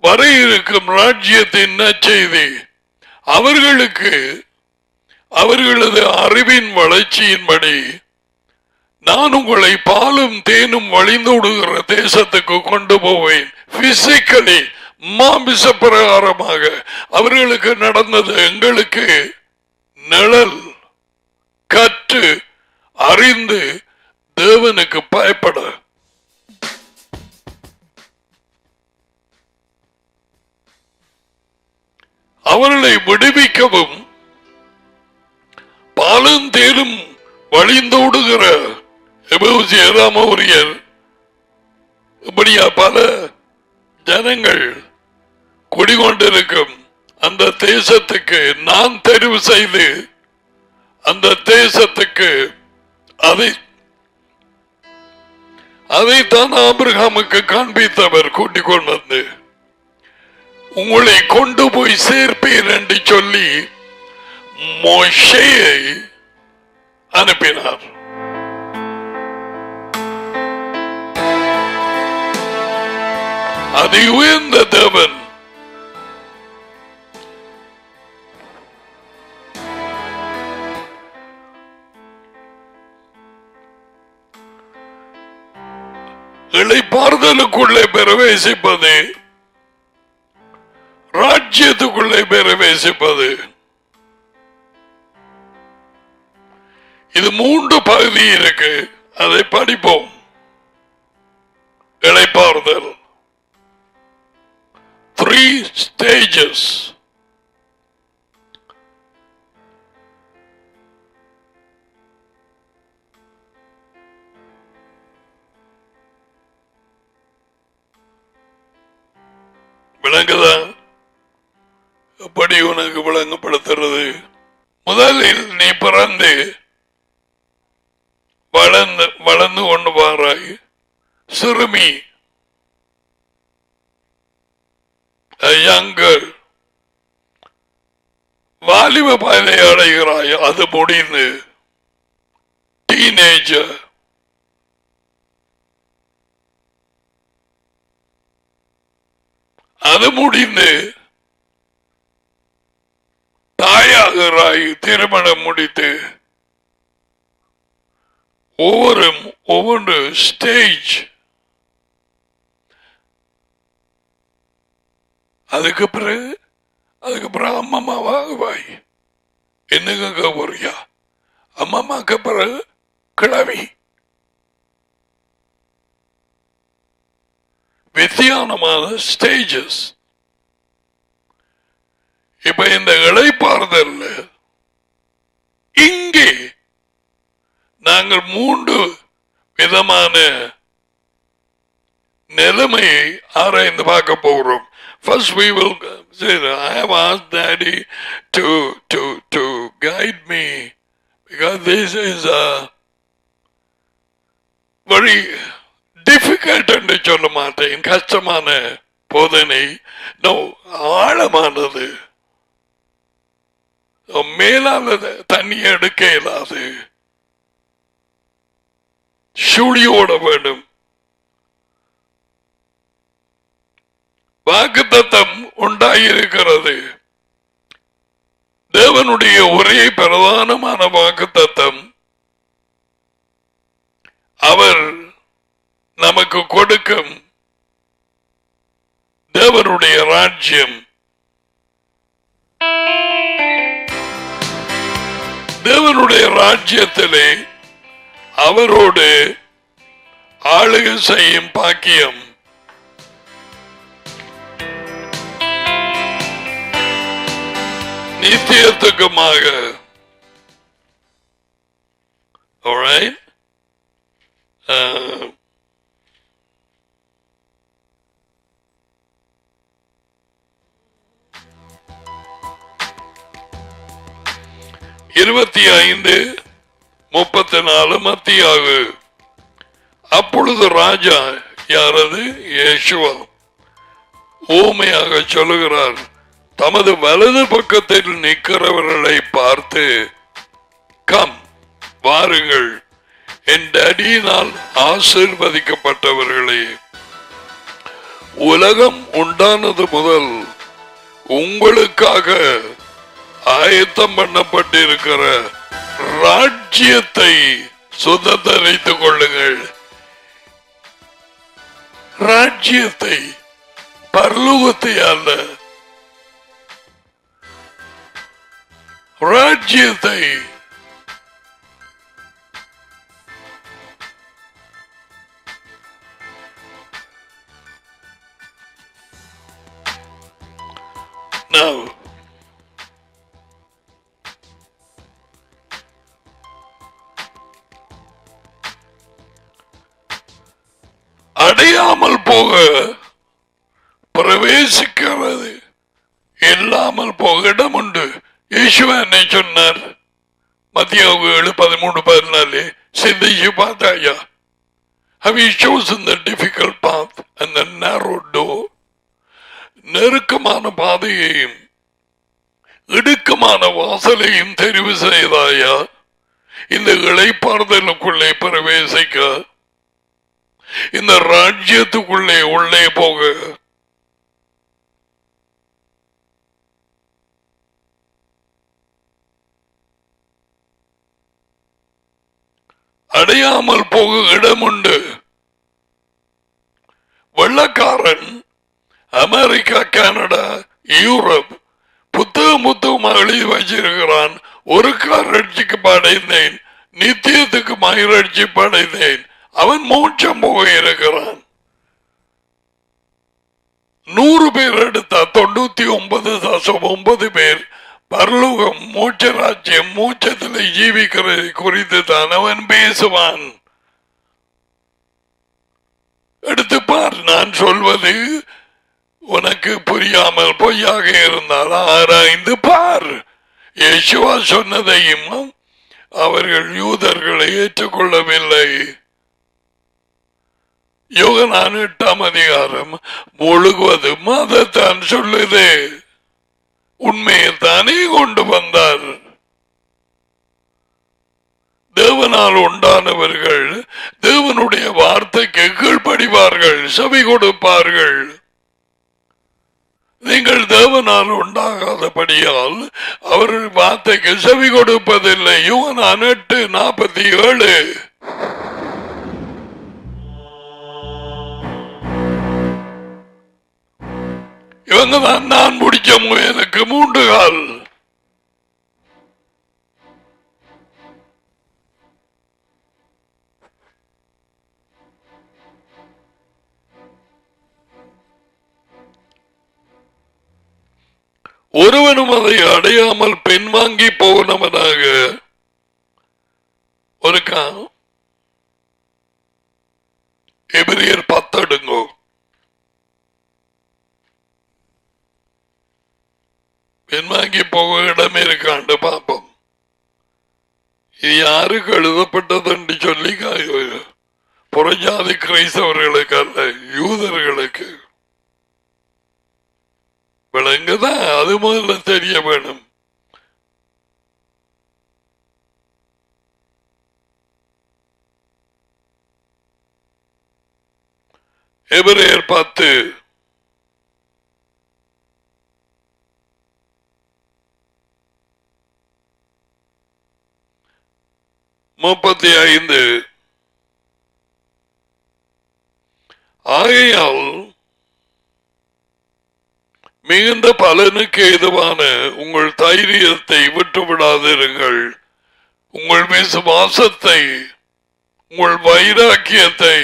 வர இருக்கும் ராஜ்யத்தின் நற்செய்தி அவர்களுக்கு அவர்களது அறிவின் வளர்ச்சியின்படி நான் உங்களை பாலும் தேனும் வழிந்தோடுகிற தேசத்துக்கு கொண்டு போவேன். பிசிக்கலி, மாமிச பிரகாரமாக அவர்களுக்கு நடந்தது எங்களுக்கு நிழல். கற்று அறிந்து தேவனுக்கு பயப்பட அவர்களை விடுவிக்கவும் பாலும் தேனும் வழிந்தோடுகிற ஏராமோரியர் இப்படியா பல ஜனங்கள் குடிகொண்டிருக்கும் அந்த தேசத்துக்கு நான் தெரிவு செய்து அந்த தேசத்துக்கு அதைத்தான் ஆபிரகாமுக்கு காண்பித்தவர். கூட்டிக் கொண்டு வந்து உங்களை கொண்டு போய் சேர்ப்பேன் என்று சொல்லி மோசேயை அனுப்பினார். அது உயர்ந்த தேவன். இளைப்பாறுதலுக்குள்ளே பிரவேசிப்பது, ராஜ்யத்துக்குள்ளே பிரவேசிப்பது, இது 3 பகுதி இருக்கு. அதை படிப்போம். இளைப்பாறுதல் 3 stages. விளங்குதா? எப்படி உனக்கு விளங்கப்படுத்துறது? முதலில் நீ பிறந்து வளர்ந்து கொண்டு வாராய். சிறுமி, யங்கர், வாலிப பாதை அடைகிறாய். அது முடிந்து டீனேஜர், அது முடிந்து தாயாகிறாய். திருமணம் முடித்து ஒவ்வொரு ஸ்டேஜ். அதுக்கு பிறகு அம்மாவாகுவாய். என்னங்க போறியா? அம்மாக்கு பிறகு கிளவி. வித்தியாசமான ஸ்டேஜஸ். இப்ப இந்த இளைப்பாறுதல் இங்கே நாங்கள் 3 விதமான நிலைமையை ஆராய்ந்து பார்க்க போகிறோம். First we will say that I have asked Daddy to guide me because this is a very difficult என்று சொல்ல மாட்டேன், கஷ்டமான போதனை. ஆழமானது, மேலான தண்ணி எடுக்க இயலாது, சுழியோட வேண்டும். வாக்குத்தத்தம் உண்டாயிருக்கிறது. தேவனுடைய ஒரே பிரதானமான வாக்குத்தத்தம் அவர் நமக்கு கொடுக்கும் தேவனுடைய ராஜ்யம். தேவனுடைய ராஜ்யத்திலே அவரோடு ஆளுகை செய்யும் பாக்கியம். நித்தியத்துக்குமாக. Alright? இருபத்தி 5:34 மத்தியாகு. அப்பொழுது ராஜா, யாரது? இயேசுவா ஊமையாக சொல்லுகிறார், தமது வலது பக்கத்தில் நிற்கிறவர்களை பார்த்து, கம் வாருங்கள், என் அடியினால் ஆசீர்வதிக்கப்பட்டவர்களே, உலகம் உண்டானது முதல் உங்களுக்காக ஆயத்தம் பண்ணப்பட்டிருக்கிற ராஜ்யத்தை சுதந்தரித்துக் கொள்ளுங்கள். ராஜ்யத்தை, பரலோகத்தை அல்ல, ராஜ்யத்தை. Now, அடையாமல் போக பிரவேசிக்கிறது, இல்லாமல் போக இடம் உண்டு. இயேசுவா என்ன சொன்னார்? மத்தியாகு 7:13-14 சிந்திச்சு பார்த்தாயா? Have you chosen the difficult path and the narrow door? நெருக்கமான பாதையையும் இடுக்கமான வாசலையும் தெரிவு செய்தாயா இந்த இளைப்பாறுதலுக்குள்ளே பிரவேசிக்க, இந்த ராஜ்யத்துக்குள்ளே உள்ளே போக? அடையாமல் போக இடம் உண்டு. வெள்ளக்காரன் அமெரிக்கா, கனடா, யூரோப் புத்தகம் எழுதி வச்சிருக்கிறான். ஒரு கார் ரட்சிக்கு அடைந்தேன், நித்தியத்துக்கு மகிழ்ச்சி அடைந்தேன். அவன் மோட்சம் போக இருக்கிறான். 100 பேர் எடுத்தா 99.9 பேர் பரலோகம், மோட்ச ராஜ்யம், மோட்சத்தில் ஜீவிக்கிறது குறித்து தான் அவன் பேசுவான். எடுத்து பார். நான் சொல்வது உனக்கு புரியாமல் பொய்யாக இருந்தால் ஆராய்ந்து பார். இயேசுவா சொன்னதையும் அவர்கள் யூதர்களை ஏற்றுக்கொள்ளவில்லை. யோகனான் 8ஆம் அதிகாரம் முழுவதும் அதைத்தான் சொல்லுது. உண்மையை தானே கொண்டு வந்தார். தேவனால் உண்டானவர்கள் தேவனுடைய வார்த்தைக்கு கீழ்ப்படிவார்கள், செவி கொடுப்பார்கள். நீங்கள் தேவனால் உண்டாகாதபடியால் அவர்கள் வார்த்தைக்கு செவி கொடுப்பதில்லை. யோகனான் 8:47 இவங்க தான் நான் முடிச்ச முயலுக்கு 3 கால். ஒருவனும் அதை அடையாமல் பெண் வாங்கி போனவனாக ஒரு எபிரியர் 10 எடுங்கோ. பெண் வாங்கி போக இடமே இருக்காண்டு பாப்போம். இது யாருக்கு எழுதப்பட்டது என்று சொல்லி புறஜாதி கிரைஸ்தவர்களுக்கு அல்ல, யூதர்களுக்கு. விளங்குதான், அது முதல்ல தெரிய வேணும். எபிரேயர் 10 35. ஆகையால் மிகுந்த பலனுக்கு ஏதுவான உங்கள் தைரியத்தை விட்டுவிடாதிருங்கள். உங்கள் விசுவாசத்தை, உங்கள் வைராக்கியத்தை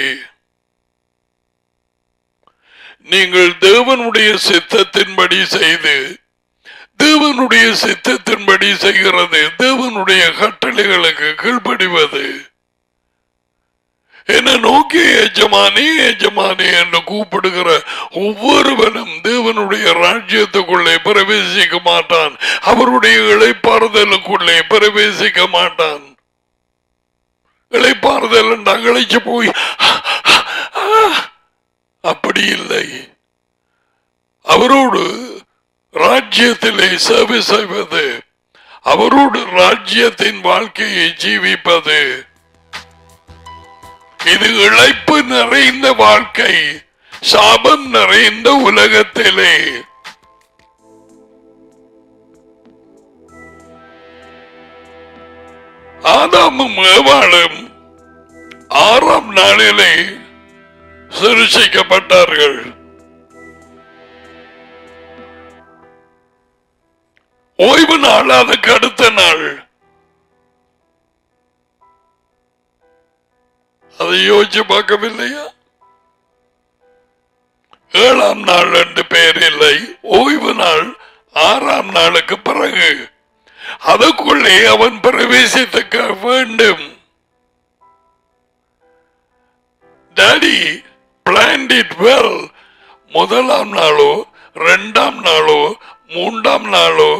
நீங்கள் தேவனுடைய சித்தத்தின்படி செய்து, தேவனுடைய சித்தத்தின்படி செய்கிறது தேவனுடைய கட்டளைகளுக்கு கீழ்ப்படிவது. என்ன நோக்கி எஜமானே எஜமானே என்று கூப்பிடுகிற ஒவ்வொருவனும் தேவனுடைய ராஜ்யத்துக்குள்ளே பிரவேசிக்க மாட்டான். அவருடைய இளைப்பாறுதலுக்குள்ளே பிரவேசிக்க மாட்டான். இளைப்பாறுதல் அழைச்சு போய் அப்படி இல்லை. அவரோடு ராஜ்யத்திலே சேவை செய்வது, அவரோடு ராஜ்யத்தின் வாழ்க்கையை ஜீவிப்பது, இது இழைப்பு நிறைந்த வாழ்க்கை, சாபம் நிறைந்த உலகத்திலே. ஆதாமும் ஏவாளும் 6ஆம் நாளிலே சிருஷ்டிக்கப்பட்டார்கள். ஓய்வு நாள் அதுக்கு அடுத்த நாள். அதை யோசிச்சு பார்க்கவில்லையா? 7ஆம் நாள் என்று பெயர் இல்லை, ஓய்வு நாள் 6ஆம் நாளுக்கு பிறகு. அதுக்குள்ளே அவன் பிரவேசித்துக்க வேண்டும். Daddy planned it well. 1ஆம் நாளோ 2ஆம் நாளோ 3ஆம் நாளோ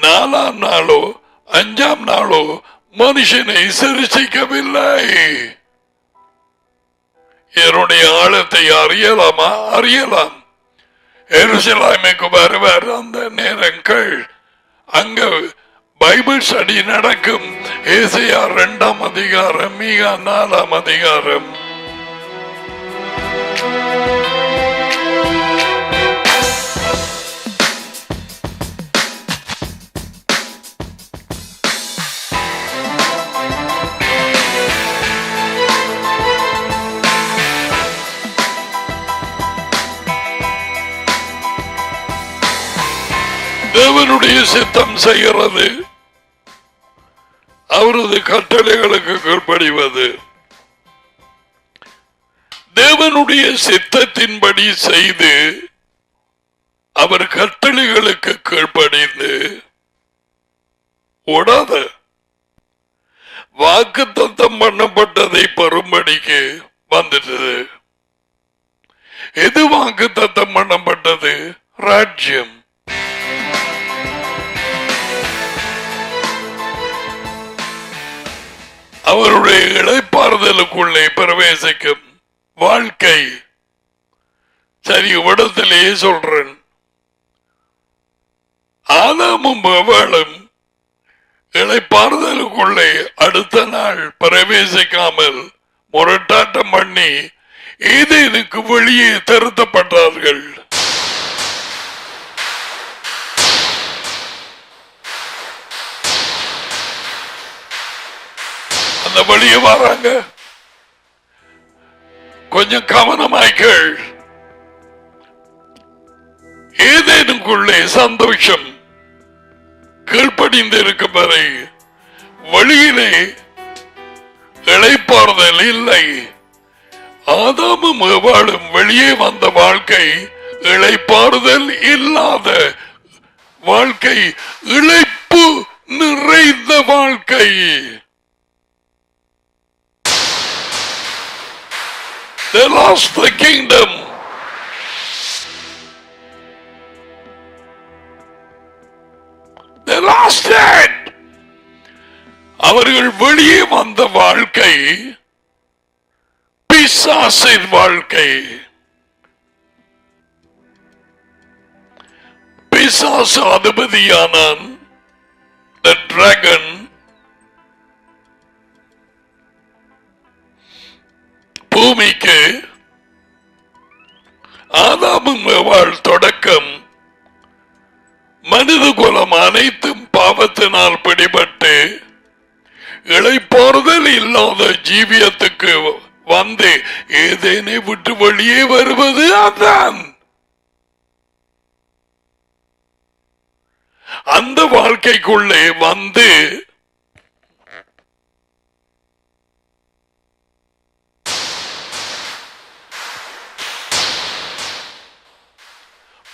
4ஆம் நாளோ 5ஆம் நாளோ மனுஷனை சிருஷ்டிக்கவில்லை. என்னுடைய ஆழத்தை அறியலாமா? அறியலாம். எருசலேமுக்கு வருவார் அந்த நேரங்கள். அங்க பைபிள் ஸ்டடி நடக்கும். ஏசாயா 2ஆம் அதிகாரம், மீகா 4ஆம் அதிகாரம். தேவனுடைய சித்தம் செய்கிறது, அவரது கட்டளைகளுக்கு கீழ்ப்படிவது. தேவனுடைய சித்தத்தின்படி செய்து அவர் கட்டளைகளுக்கு கீழ்ப்படிந்து ஓடாத வாக்குத்தத்தம் பண்ணப்பட்டதை பெறும்படிக்கு வந்துட்டது. எது வாக்குத்தத்தம் பண்ணப்பட்டது? ராஜ்யம். அவருடைய இளைப்பாறுதலுக்குள்ளே பிரவேசிக்கும் வாழ்க்கை. சரி, இடத்திலேயே சொல்றேன். ஆதாமும் ஏவாளும் இளைப்பாறுதலுக்குள்ளே அடுத்த நாள் பிரவேசிக்காமல் முரட்டாட்டம் பண்ணி ஏதேனுக்கு வெளியே திருத்தப்பட்டார்கள். அந்த வெளியே வராங்க. கொஞ்சம் கவனமாய்கள். ஏதேனுக்குள்ளே சந்தோஷம் கீழ்ப்படிந்து இருக்கும் வரை வழியிலே இளைப்பாறுதல் இல்லை. ஆதாமும் ஏவாளும் வெளியே வந்த வாழ்க்கை இளைப்பாறுதல் இல்லாத வாழ்க்கை, இளைப்பு நிறைந்த வாழ்க்கை. They lost the kingdom. They lost it. அவர்கள் வெளியே வந்த வாழ்க்கை பிசாசின் வாழ்க்கை. பிசாசு அதிபதியானான், the dragon. பூமிக்கு ஆதாமும் ஏவாள் தொடக்கம். மனித குலம் அனைத்தும் பாவத்தினால் பிடிபட்டு இளைப்பாறுதல் இல்லாத ஜீவியத்துக்கு வந்து ஏதேனை விட்டு வெளியே வருவது அதான். அந்த வாழ்க்கைக்குள்ளே வந்து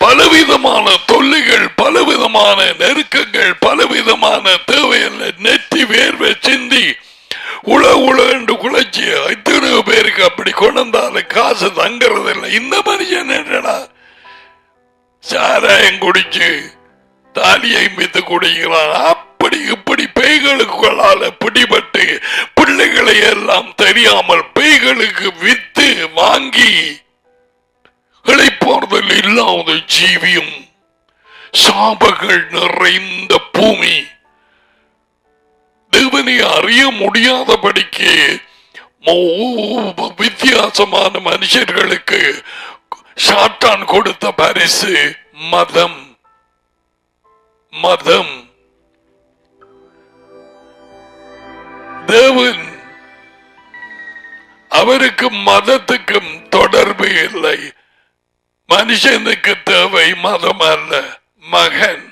பலவிதமான தொல்லைகள், பலவிதமான நெருக்கங்கள், பலவிதமான தேவையில்லை நெற்றி வேர்வை சிந்தி உல என்று குலைச்சி இத்தனை பேருக்கு அப்படி கொண்டாலும் காசு தங்குறதில்லை. இந்த மனுஷன் என்னடா சாராயம் குடிச்சு தாலியை மீது குடிக்கிறான். அப்படி இப்படி பேய்களுக்குள்ளால பிடிபட்டு பிள்ளைகளை எல்லாம் தெரியாமல் பேய்களுக்கு வித்து வாங்கி இளைப்பாறுதல் இல்லாத ஜீவியம், சாபங்கள் நிறைந்த பூமி, தேவனை அறிய முடியாதபடிக்கு வித்தியாசமான மனுஷர்களுக்கு சாத்தான் கொடுத்த பரிசு மதம். மதம் தேவன் அவருக்கு மதத்துக்கும் தொடர்பு இல்லை. மனுஷனுக்கு தேவை மதம் அல்ல, மகன்.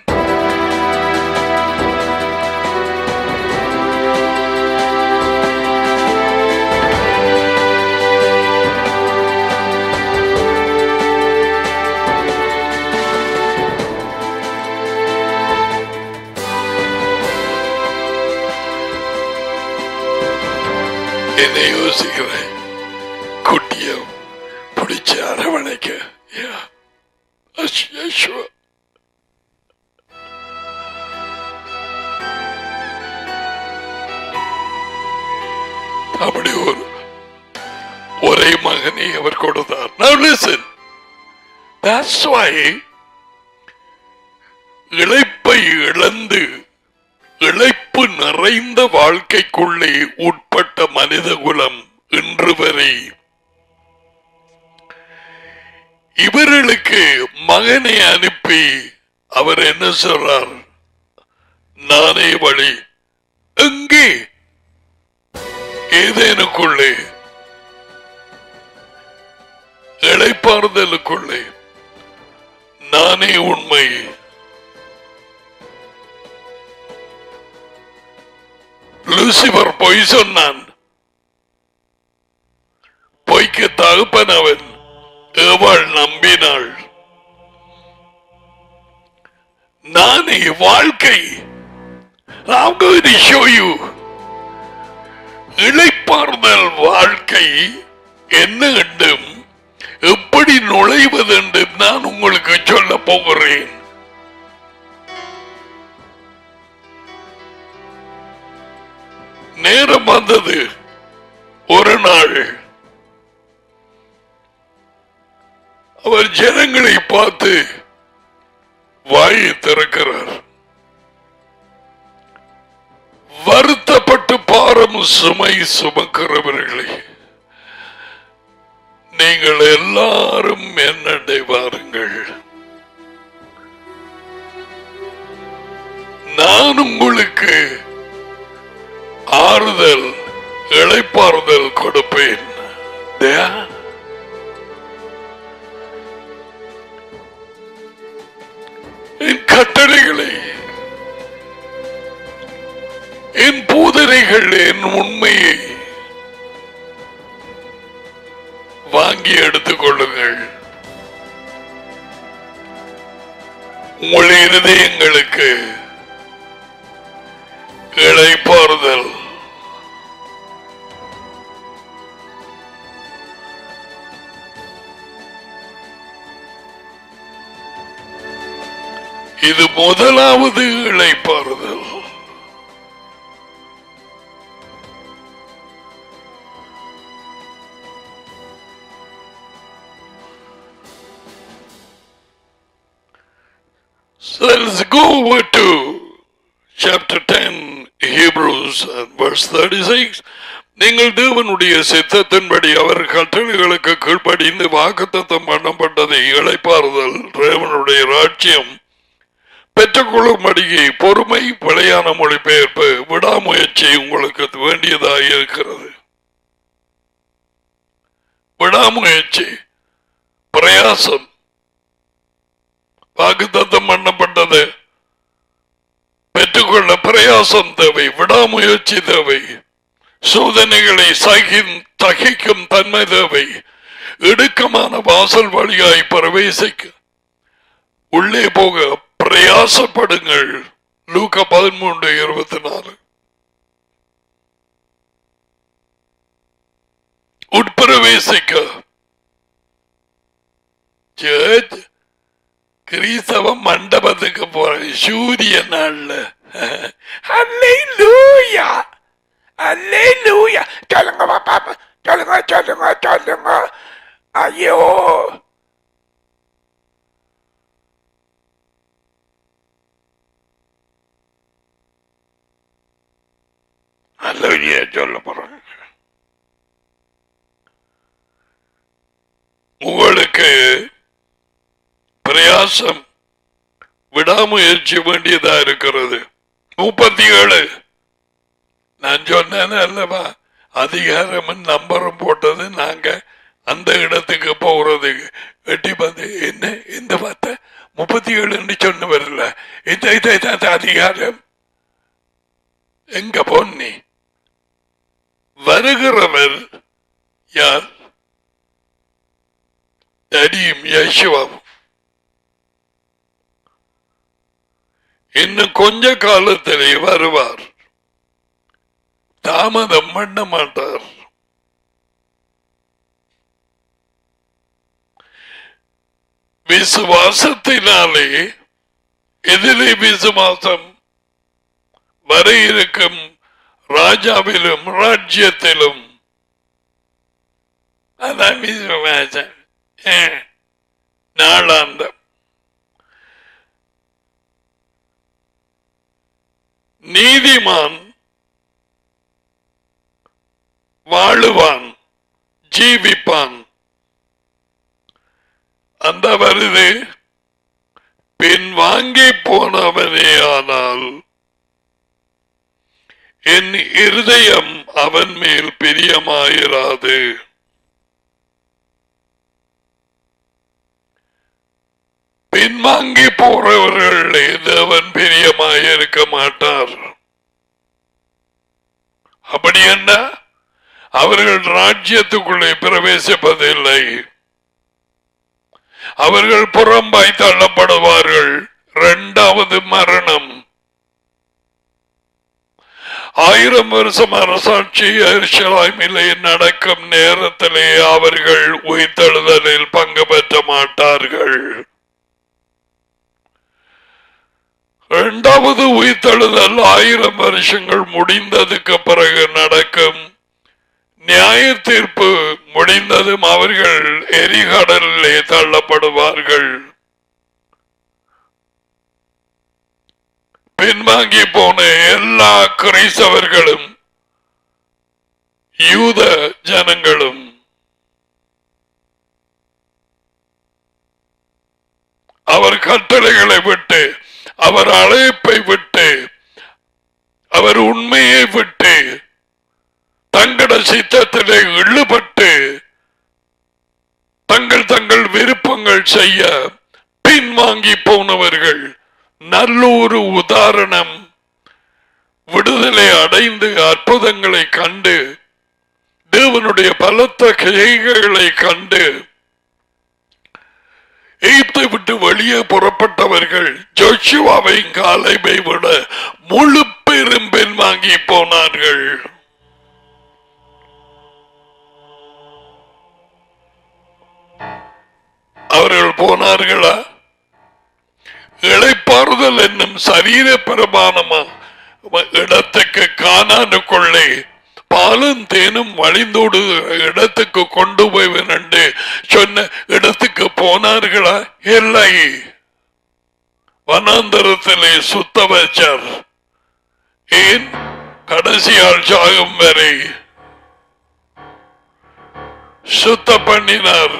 என்ன யோசிக்கிறேன், குட்டிய பிடிச்ச அரவணைக்க அப்படி ஒரே மகனை அவர் கொடுத்தார். Now listen, that's why இளைப்பை இழந்து இளைப்பு நிறைந்த வாழ்க்கைக்குள்ளே உட்பட்ட மனித குலம் இன்று வரை இவர்களுக்கு மகனை அனுப்பி அவர் என்ன சொல்றார்? நானே வழி. எங்கே? ஏதேனுக்குள்ளே, இளைப்பாறுதலுக்குள்ளே. நானே உண்மை. லூசிபர் பொய் சொன்னான். பொய்க்கு தகப்பன் அவன். ஏவாள் நம்பினாள். நானே வாழ்க்கை. I'm going to show you. இளைப்பாறுதல் வாழ்க்கை என்ன என்றும் எப்படி நுழைவது என்றும் நான் உங்களுக்கு சொல்ல போகிறேன். நேரம் வந்தது. ஒரு நாள் அவர் ஜனங்களை பார்த்து வாயை திறக்கிறார். வருத்தப்பட்டு பாரம் சுமை சுமக்கிறவர்களே, நீங்கள் எல்லாரும் என்னடை வாருங்கள், நான் உங்களுக்கு ஆறுதல் இளைப்பாறுதல் கொடுப்பேன். நீங்கள் என் உண்மையை வாங்கி எடுத்துக் கொள்ளுங்கள். உங்கள் இருதயங்களுக்கு இளைப்பாறுதல். இது முதலாவது இளைப்பாறுதல். So let's go over to chapter 10, Hebrews, verse 36. நீங்கள் தேவனுடைய சித்தத்தின்படி அவர் கட்டளைகளுக்கு கீழ்ப்படிந்து வாக்குத்தத்தம் பண்ணப்பட்டதை இளைப்பாறுதல் தேவனுடைய ராஜ்யம் பெற்றுக்கொள்ளும்படியே பொறுமை, பிழையான மொழிபெயர்ப்பு, விடாமுயற்சி உங்களுக்கு வேண்டியதாக இருக்கிறது. விடாமுயற்சி, பிரயாசம். வாக்குத்தத்தம் பண்ணப்பட்டது பெற்றுக்கொள்ள பிரயாசம் தேவை, விடாமுயற்சி தேவை, சோதனைகளை தகிக்கும் தன்மை தேவை, இடுக்கமான வாசல் வழியாய் பிரவேசிக்க உள்ளே போக பிரயாசப்படுங்கள். லூக்கா 13:24. உட்பிரவேசிக்க கிறிஸ்தவ மண்டபத்துக்கு போற சூரிய நாள்ல அல்லேலூயா அல்லேலூயா சொல்லுங்க பாப்பா, சொல்லுங்க சொல்லுங்க சொல்லுங்க. ஐயோ, அல்லேலூயா சொல்ல போறேன். உங்களுக்கு பிரயாசம், விடாமுயற்சி வேண்டியதா இருக்கிறது. 37 நான் சொன்னேன் அல்லவா, அதிகாரம் நம்பரும் போட்டது நாங்க அந்த இடத்துக்கு போறது. எட்டி பார்த்து என்ன இந்த பார்த்த 37 சொன்ன வரல. இந்த அதிகாரம் எங்க பொன்னி வருகிறவர் யார்? அடியும் யேசுவாவும். இன்னும் கொஞ்ச காலத்திலே வருவார், தாமதம் பண்ண மாட்டார். விசுவாசத்தினாலே எதிலே விசுவாசம்? வர இருக்கும் ராஜாவிலும் ராஜ்யத்திலும். அதான் விசுவாசம். நாளாந்தம் நீதிமான் வாழுவான், ஜீவிப்பான். அந்த வருது பின் வாங்கி போனவனே. ஆனால் என் இருதயம் அவன் மேல் பிரியமாயிராது. பின்வாங்கி போறவர்களே தேவன் பிரியமாயிருக்க மாட்டார். அப்படி என்ன? அவர்கள் ராஜ்யத்துக்குள்ளே பிரவேசிப்பதில்லை. அவர்கள் புறம்பாய் தள்ளப்படுவார்கள். இரண்டாவது மரணம். 1000 வருஷம் அரசாட்சி எருசலேமிலே நடக்கும் நேரத்திலே அவர்கள் உயிர்த்தெழுதலில் பங்கு பெற்ற மாட்டார்கள். இரண்டாவது உயிர்த்தெழுதல் 1000 வருஷங்கள் முடிந்ததுக்கு பிறகு நடக்கும். நியாய தீர்ப்பு முடிந்ததும் அவர்கள் எரிகடலிலே தள்ளப்படுவார்கள். பின்வாங்கி போன எல்லா கிறிஸ்தவர்களும் யூத ஜனங்களும் அவர் கட்டளைகளை விட்டு, அவர் அழைப்பை விட்டு, அவர் உண்மையை விட்டு, தங்கட சித்தத்திலே இழுபட்டு தங்கள் விருப்பங்கள் செய்ய பின்வாங்கி போனவர்கள். நல்ல ஒரு உதாரணம் விடுதலை அடைந்து அற்புதங்களை கண்டு தேவனுடைய பலத்த கிளைகளை கண்டு எகிப்தை விட்டு வெளியே புறப்பட்டவர்கள் ஜோஷுவாவை காலேபை விட முழு பெரும் பின்வாங்கி போனார்கள். அவர்கள் போனார்களா? இளைப்பாறுதல் என்னும் சரீர பிரமாணமா இடத்துக்கு கானானுக்குள்ளே பாலும் தேனும் வழிந்தோடு இடத்துக்கு கொண்டு போய்வன் என்று சொன்ன இடத்துக்கு போனார்களா? இல்லை. வனாந்தரத்திலே சுத்த வச்சார். ஏன்? கடைசியால் சாகும் வரை சுத்த பண்ணினார்.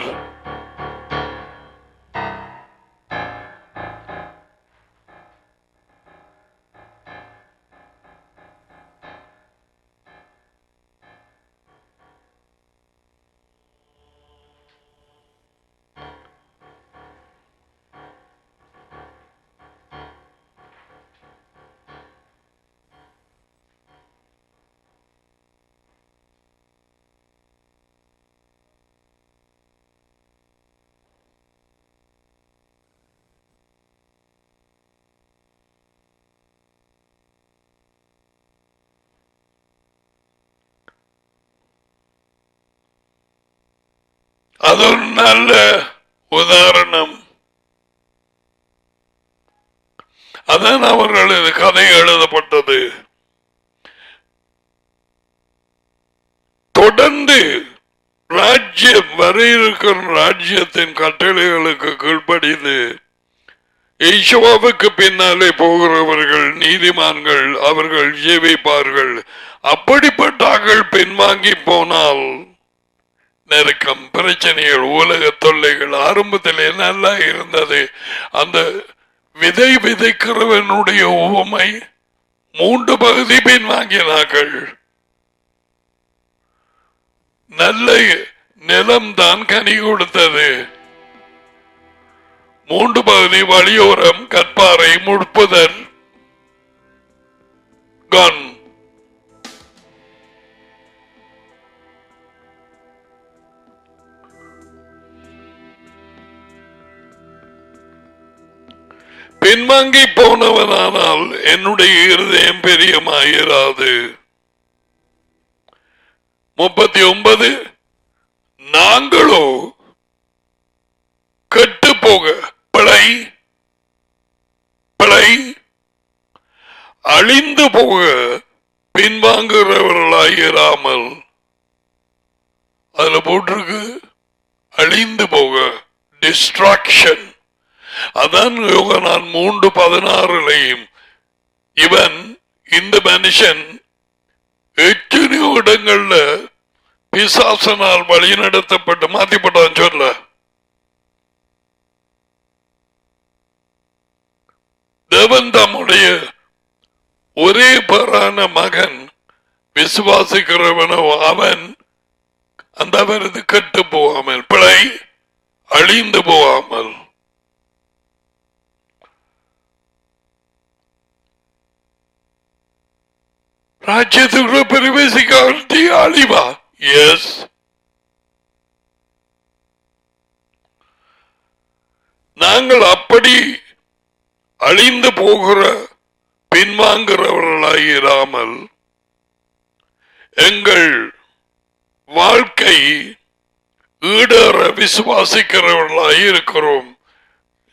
அது ஒரு நல்ல உதாரணம். அதான் அவர்களது கதை எழுதப்பட்டது. தொடர்ந்து ராஜ்யம் வர இருக்கிற ராஜ்யத்தின் கட்டளைகளுக்கு கீழ்ப்படிந்து யெகோவாவுக்கு பின்னாலே போகிறவர்கள் நீதிமான்கள், அவர்கள் ஜீவிப்பார்கள். அப்படிப்பட்டார்கள் பின்வாங்கி போனால் நெருக்கம், பிரச்சனைகள், உலக தொல்லைகள் ஆரம்பத்தில் நல்லா இருந்தது. அந்த விதை விதைக்கிறவனுடைய உவமை 3 பகுதி பின்வாங்கினார்கள். நல்ல நிலம்தான் கனி கொடுத்தது. 3 பகுதி வழியோரம், கற்பாறை, முட்புதர், கன். பின்வாங்கி போனவனானால் என்னுடைய இருதயம் பெரியமாயிராது. 39 நாங்களோ கெட்டு போக பிழை அழிந்து போக பின்வாங்குகிறவர்களாயிராமல், அதுல போட்டிருக்கு அழிந்து போக, டிஸ்ட்ராக்ஷன். அதான் யோகனான் 3:16 இவன் இந்த மனுஷன் எத்தனையோ இடங்கள்ல பிசாசனால் வழி நடத்தப்பட்டு மாத்திப்பட்டான் சொல்ல. தேவன் தம்முடைய ஒரே பேரான மகன் விசுவாசிக்கிறவனோ அவன் அந்த அவரது கெட்டு போகாமல், பிழை அழிந்து போகாமல். ராஜ்யத்துக்குள்ள பிரவேசிக்காட்டி அழிவா? எஸ். நாங்கள் அப்படி அழிந்து போகிற பின்வாங்குகிறவர்களாயிராமல் எங்கள் வாழ்க்கை ஈடேற விசுவாசிக்கிறவர்களாய் இருக்கிறோம்.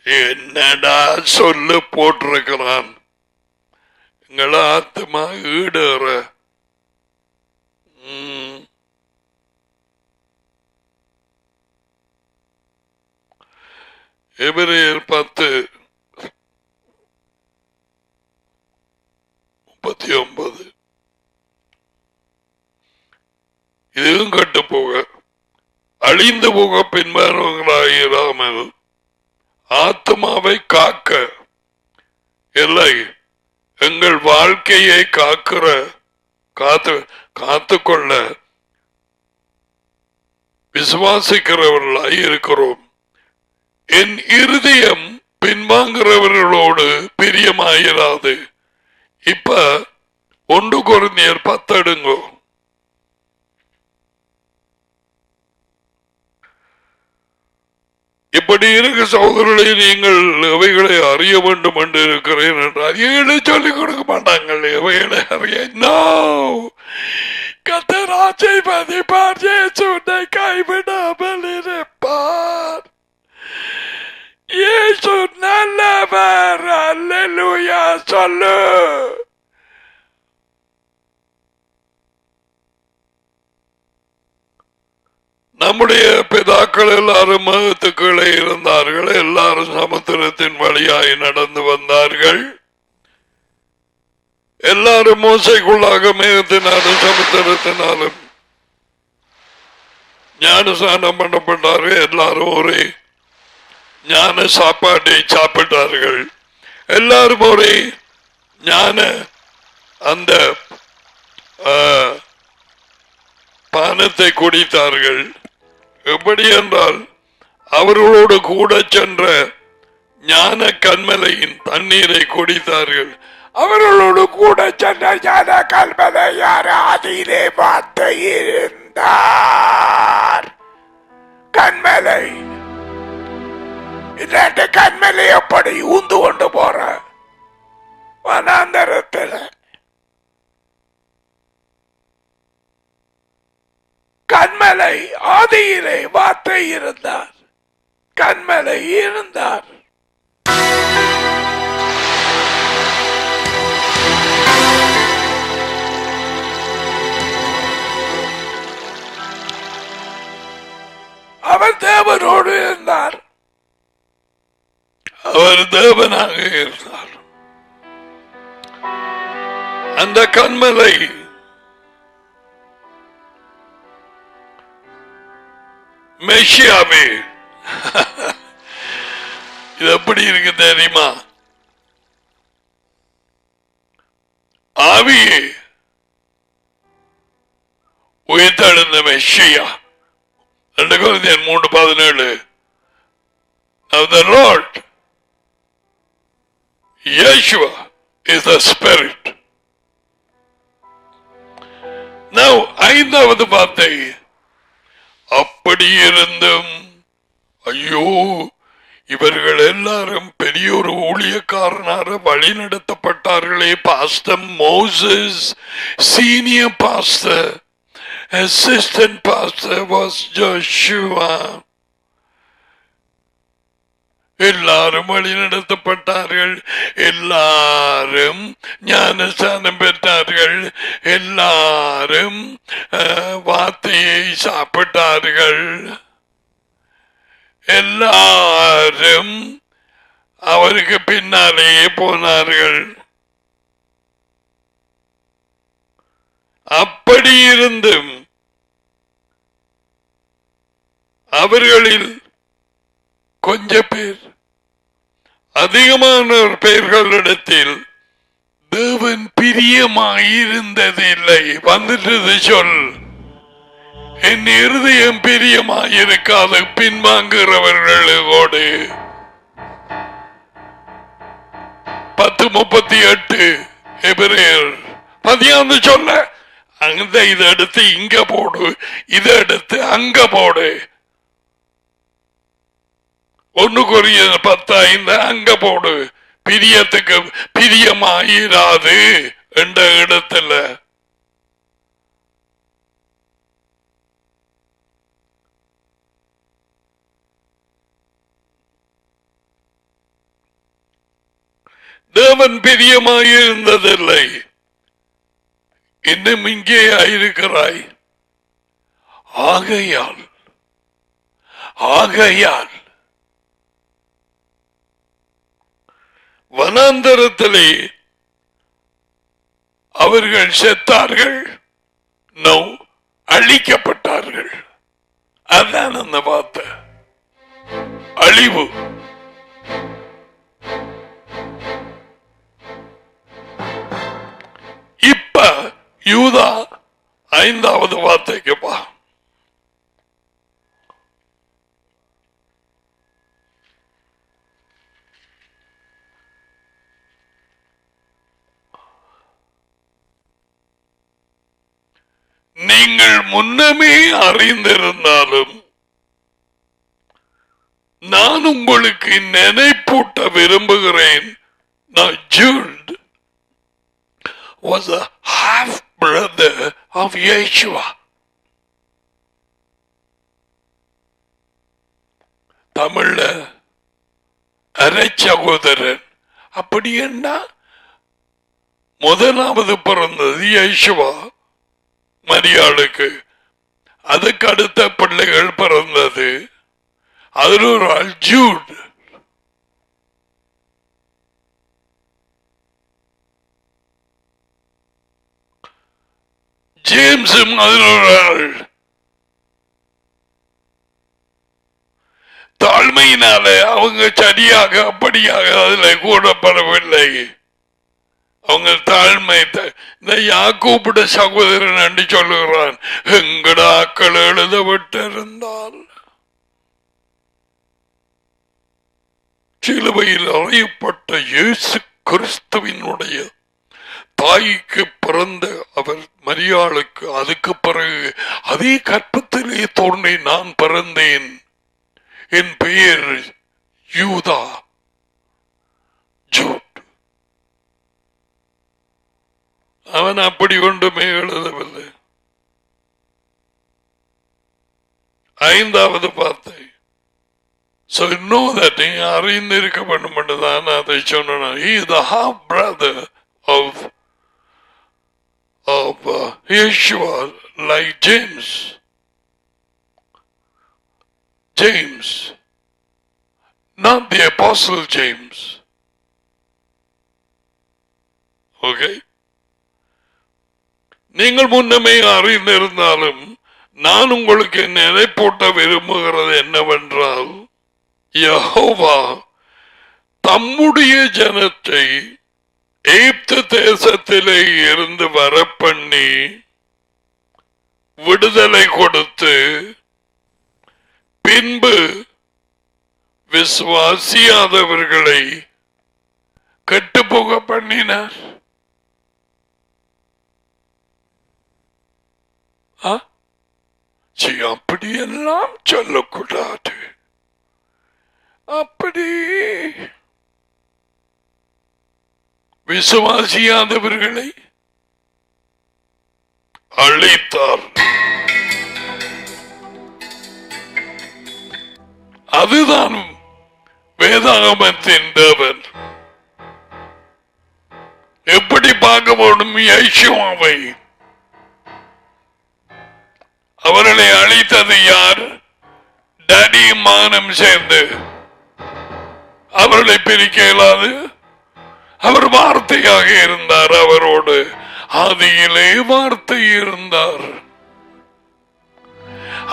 என்னடா சொல்லு போட்டிருக்கிறான். எங்கள் ஆத்மா ஈடேற. எபிரேயர் 10:39 இதுவும் கட்டு போக அழிந்து போக பின்வருவங்களாயிராமல் ஆத்மாவை காக்க இல்லை, எங்கள் வாழ்க்கையை காத்துக்கொள்ள விசுவாசிக்கிறவர்களாய் இருக்கிறோம். என் இருதயம் பின்வாங்குறவர்களோடு பிரியமாயிராது. இப்ப 1 கொரிந்தியர் 10 எடுங்கோ. இப்படி இருக்கு சகோதரர்களை, நீங்கள் எவைகளை அறிய வேண்டும் என்று இருக்கிறேன் என்றால் ஏழை சொல்லிக் கொடுக்க மாட்டாங்கள். எவைகளை அறிய கத்தராஜை பதிப்பார், இயேசுனை கைவிடாமல் இருப்பார். இயேசு நல்லவர். அல்லேலூயா சொல்லு. நம்முடைய பிதாக்கள் எல்லாரும் மகத்துக்களே இருந்தார்கள். எல்லாரும் சமுத்திரத்தின் வழியாய் நடந்து வந்தார்கள். எல்லாரும் மோசைக்குள்ளாக மேகத்தினாலும் சமுத்திரத்தினாலும் ஞானஸ்நானம் பண்ணப்பட்டார்கள். எல்லாரும் ஒரே ஞான சாப்பாட்டை சாப்பிட்டார்கள். எல்லாரும் ஒரே ஞான அந்த பானத்தை குடித்தார்கள். எப்படி என்றால் அவர்களோடு கூட சென்ற ஞான கண்மலையின் தண்ணீரை குடித்தார்கள். அவர்களோடு கூட சென்ற ஞான கண்மலை யார்? அதிலே வார்த்தை இருந்தார். கண்மலை இல்லாட்டி கண்மலை எப்படி ஊந்து கொண்டு போற வனாந்தரத்தில்? கண்மலை ஆதியிலே வார்த்தை இருந்தார். கண்மலை இருந்தார். அவர் தேவனோடு இருந்தார். அவர் தேவனாக இருந்தார். அந்த கண்மலை மெஷியாவே. இது எப்படி இருக்கு தெரியுமா? ஆவியே உயிர்த்தெழுந்த மெஷியா. 2 கொரிந்தியர் 3:17. Now the Lord Yeshua is the Spirit. Now 5வது வார்த்தை, அப்படி இருந்தும் ஐயோ இவர்கள் எல்லாரும் பெரிய ஒரு ஊழியக்காரனாக வழி நடத்தப்பட்டார்களே. Pastor Moses, senior pastor, assistant pastor was Joshua. எல்லாரும் வழி நடத்தப்பட்டார்கள். எல்லாரும் ஞானஸ்நானம் பெற்றார்கள். எல்லாரும் வார்த்தையை சாப்பிட்டார்கள். எல்லாரும் அவருக்கு பின்னாலேயே போனார்கள். அப்படி இருந்தும் அவர்களில் கொஞ்ச பேர், அதிகமான பெயர்களிடத்தில் தேவன் பிரியமாயிருந்ததில்லை. வந்துட்டது சொல். என் இருதயம் பிரியமாயிருக்காது பின்வாங்குகிறவர்களோடு. 10:38 எபிரேயர். பதியாந்து சொல்ல அந்த இதை எடுத்து இங்க போடு, இதை எடுத்து அங்க போடு. 1 கொரிந்தியர் 10:5 அங்க போடு. பிரியத்துக்கு பிரியமாயிராது என்ற இடத்துல தேவன் பிரியமாயிருந்ததில்லை. இன்னும் இங்கே ஆயிருக்கிறாய். ஆகையால் வனாந்தரத்திலே அவர்கள் செத்தார்கள். நோ, அழிக்கப்பட்டார்கள். அதான் அந்த வார்த்தை, அழிவு. இப்ப யூதா 5வது வார்த்தைக்கு பா. நீங்கள் முன்னமே அறிந்திருந்தாலும் நான் உங்களுக்கு நினைப்பூட்ட விரும்புகிறேன். Now Jude was a half brother of Yeshua. தமிழ்ல அரை சகோதரன். அப்படி என்ன? முதலாவது பிறந்தது யேசுவா மரியாளுக்கு, அதுக்கு அடுத்த பிள்ளைகள் பிறந்தது. அதில் ஒரு ஆள் ஜூட். ஜேம்ஸும் அதில் ஒரு ஆள். தாழ்மையினால அவங்க சரியாக அப்படியாக அதில் கூடப்படவில்லை. அவங்க தாழ்மை. இந்த யாக்கோபுட சகோதரன் என்று சொல்லுகிறான், எங்கட ஆக்கள் எழுத விட்டிருந்தால் சிலுவையில் அறையப்பட்ட இயேசு கிறிஸ்துவினுடைய தாய்க்கு பிறந்த அவர் மரியாளுக்கு, அதுக்கு பிறகு அதே கற்பத்திலே தோன்றி நான் பிறந்தேன், என் பெயர் யூதா ஜூட். அவன் அப்படி ஒன்றுமே எழுதவில்லை. ஐந்தாவது வார்த்தை. So know that நீ அறிந்திருக்க வேண்டும் என்றுதான் அதை சொன்னான். He is the half brother of Yeshua, like James. James, not the apostle James. Okay? நீங்கள் முன்னமே அறிந்திருந்தாலும் நான் உங்களுக்கு நினைப்பூட்ட விரும்புகிறது என்னவென்றால், யெகோவா தம்முடைய ஜனத்தை எகிப்து தேசத்திலே இருந்து வரப்பண்ணி விடுதலை கொடுத்து பின்பு விசுவாசியாதவர்களை கெட்டுப்போக பண்ணினார். அப்படியெல்லாம் சொல்லக்கூடாது. அப்படி விசுவாசியாதவர்களை அழைத்தார். அதுதான் வேதாகமத்தின் தேவன். எப்படி பார்க்க வேண்டும் யெகோவாவை? அவர்களை அழைத்தது யார்? டேடி மகனும் சேர்ந்து. அவர்களை பிரிக்க இயலாது. அவர் வார்த்தையாக இருந்தார். அவரோடு ஆதியிலே வார்த்தை இருந்தார்.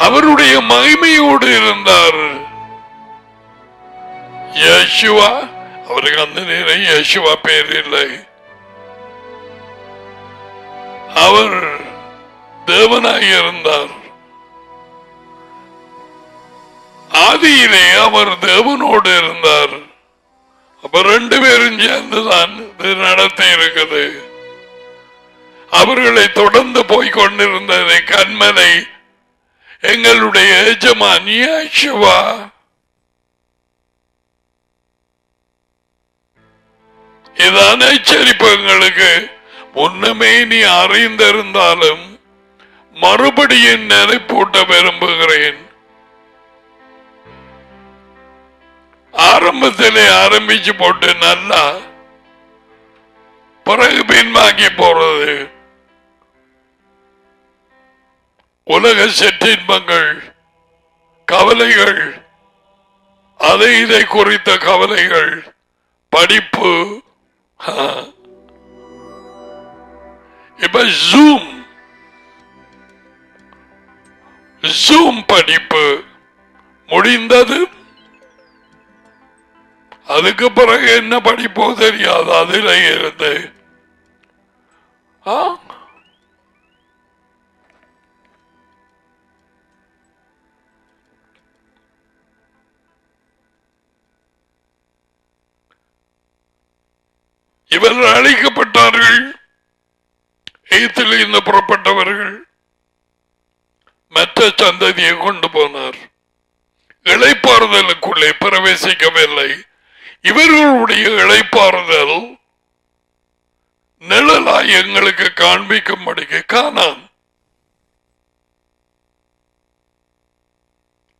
அவருடைய மகிமையோடு இருந்தார். யேசுவா, அவருக்கு அந்த நேரம் யேசுவா பேர் இல்லை. அவர் தேவனாய் இருந்தார். ஆதியிலே அவர் தேவனோடு இருந்தார். அப்ப ரெண்டு பேரும் சேர்ந்துதான் நடத்தி இருக்குது. அவர்களை தொடர்ந்து போய்கொண்டிருந்தது கண்மலை எங்களுடைய எஜமான் யேசுவா. இதான எச்சரிப்பு எங்களுக்கு. முன்னமே நீ அறிந்திருந்தாலும் மறுபடியும் நினைப்பூட்ட விரும்புகிறேன். ஆரம்பத்திலே ஆரம்பிச்சு போட்டு நல்லா பிறகு பின்வாங்கி போறது. உலக சிற்றின்பங்கள், கவலைகள், அதை இதை குறித்த கவலைகள், படிப்பு. இப்ப ஜூம் படிப்பு முடிந்தது. அதுக்கு பிறகு என்ன படிப்போ தெரியாது. அதில் இருந்து இவர்கள் அழைக்கப்பட்டார்கள். எகிப்தில் இருந்து புறப்பட்டவர்கள் மற்ற சந்ததியை கொண்டு போனார். இளைப்பாறுதலுக்குள்ளே பிரவேசிக்கவில்லை. இவர்களுடைய இளைப்பாறுதல் நிழலாய் எங்களுக்கு காண்பிக்கும்படிக்கு காணான்.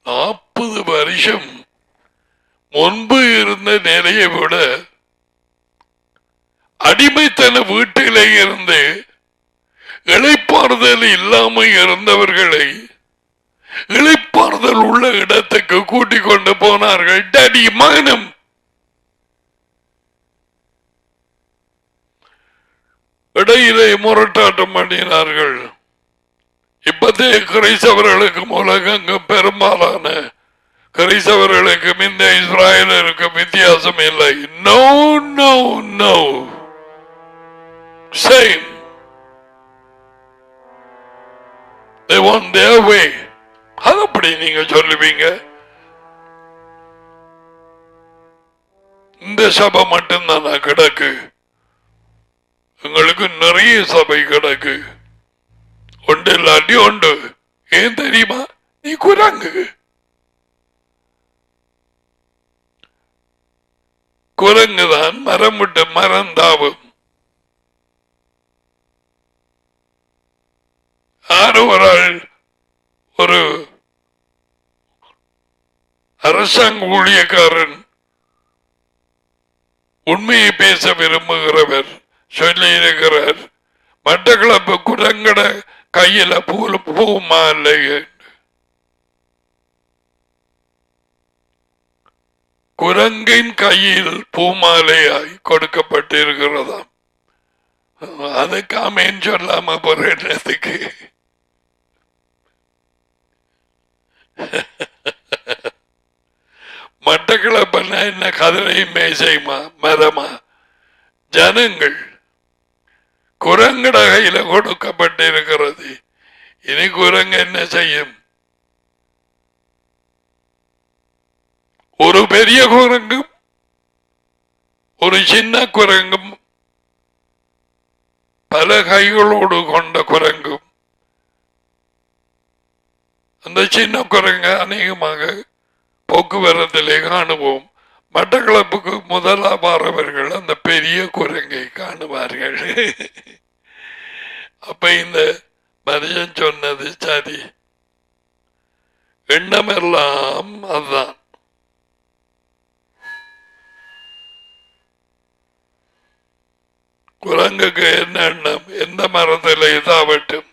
40 வருஷம் முன்பு இருந்த நிலையை விட அடிமைத்தன வீட்டிலே இருந்து இளைப்பாறுதல் இல்லாமல் இருந்தவர்களை இளைப்பாறுதல் உள்ள இடத்துக்கு கூட்டிக் கொண்டு போனார்கள். டடி மகனும் இடையிலே முரட்டாட்டம் பண்ணினார்கள். இப்பதே கிறிஸ்தவர்களுக்கு உலகெங்கும் பெரும்பாலான கிறிஸ்தவர்களுக்கும் இந்த இஸ்ராயலருக்கும் வித்தியாசம் இல்லை. No no no same. They want their way. அது அப்படி நீங்க சொல்லுவீங்க. இந்த சபை மட்டும்தானா கிடக்கு? எங்களுக்கு நிறைய சபை கிடக்கு. ஒன்று இல்லாட்டி ஒன்று. ஏன் தெரியுமா? நீ குரங்கு. குரங்குதான் மரம் விட்டு மரம் தாவும். யாரோ ஒரு ஆள், ஒரு அரசாங்க ஊழியக்காரன், உண்மையை பேச விரும்புகிறவர் சொல்லி இருக்கிறார். மட்டக்களப்பு குரங்கட கையில பூமா இல்லையே. குரங்கின் கையில் பூமாலையாய் கொடுக்கப்பட்டிருக்கிறதாம். அதுக்கு ஆமேன்னு சொல்லாம போறதுக்கு மட்டக்களப்பன்னா என்ன? கதிரை மேசைமா மரமா? ஜனங்கள் குரங்கட கையில கொடுக்கப்பட்டிருக்கிறது. இனி குரங்கு என்ன செய்யும்? ஒரு பெரிய குரங்கும் ஒரு சின்ன குரங்கும், பல கைகளோடு கொண்ட குரங்கும். அந்த சின்ன குரங்கு அநேகமாக போக்குவரத்திலே காணுவோம். மட்டக்களப்புக்கு முதலாவாரவர்கள் அந்த பெரிய குரங்கை காணுவார்கள். அப்ப இந்த மனுஷன் சொன்னது சரி. எண்ணமெல்லாம் அதுதான். குரங்குக்கு என்ன எண்ணம்? எந்த மரத்தில் இதாவட்டும்.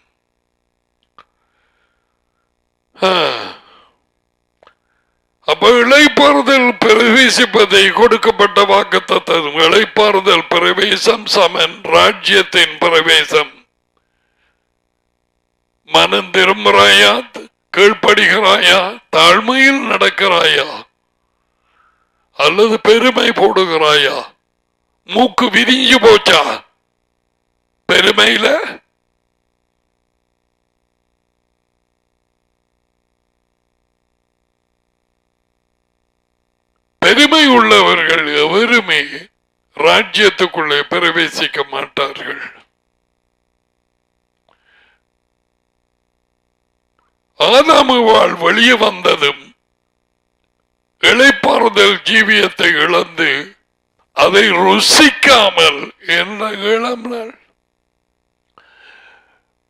அப்ப இளைப்பாறுதல் பிரவேசிப்பதை கொடுக்கப்பட்ட வாக்குத்தத்தம். இளைப்பாறுதல் பிரவேசம் சமன் ராஜ்யத்தின் பிரவேசம். மனம் திரும்புறாயா? கீழ்ப்படுகிறாயா? தாழ்மையில் நடக்கிறாயா? அல்லது பெருமை போடுகிறாயா? மூக்கு விரிஞ்சு போச்சா பெருமையில? பெருமை உள்ளவர்கள் எவருமே ராஜ்யத்துக்குள்ளே பிரவேசிக்க மாட்டார்கள். ஆதாமுவால் வெளியே வந்ததும் இளைப்பாறுதல் ஜீவியத்தை இழந்து அதை ருசிக்காமல் என்ன இளம்னாள்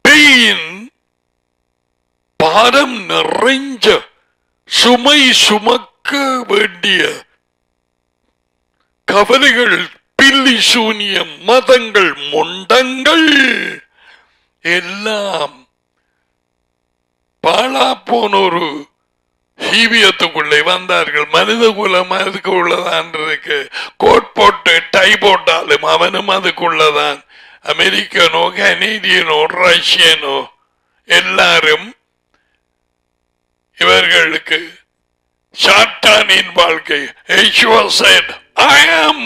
பெயின் பாரம் நிறைஞ்ச சுமை சுமக்க வேண்டிய கவலைகள், பில்லி சூனியம், மதங்கள், முண்டங்கள் எல்லாம் பாழா போன ஒரு ஜீவியத்துக்குள்ளே வந்தார்கள். மனித குலம் அதுக்கு உள்ளதான் இருக்கு. கோட் போட்டு டை போட்டாலும் அவனும் அதுக்குள்ளதான். அமெரிக்கனோ, கனேடியனோ, ரஷ்யனோ எல்லாரும் இவர்களுக்கு சாத்தானின் வாழ்க்கை. Yeshua said, I am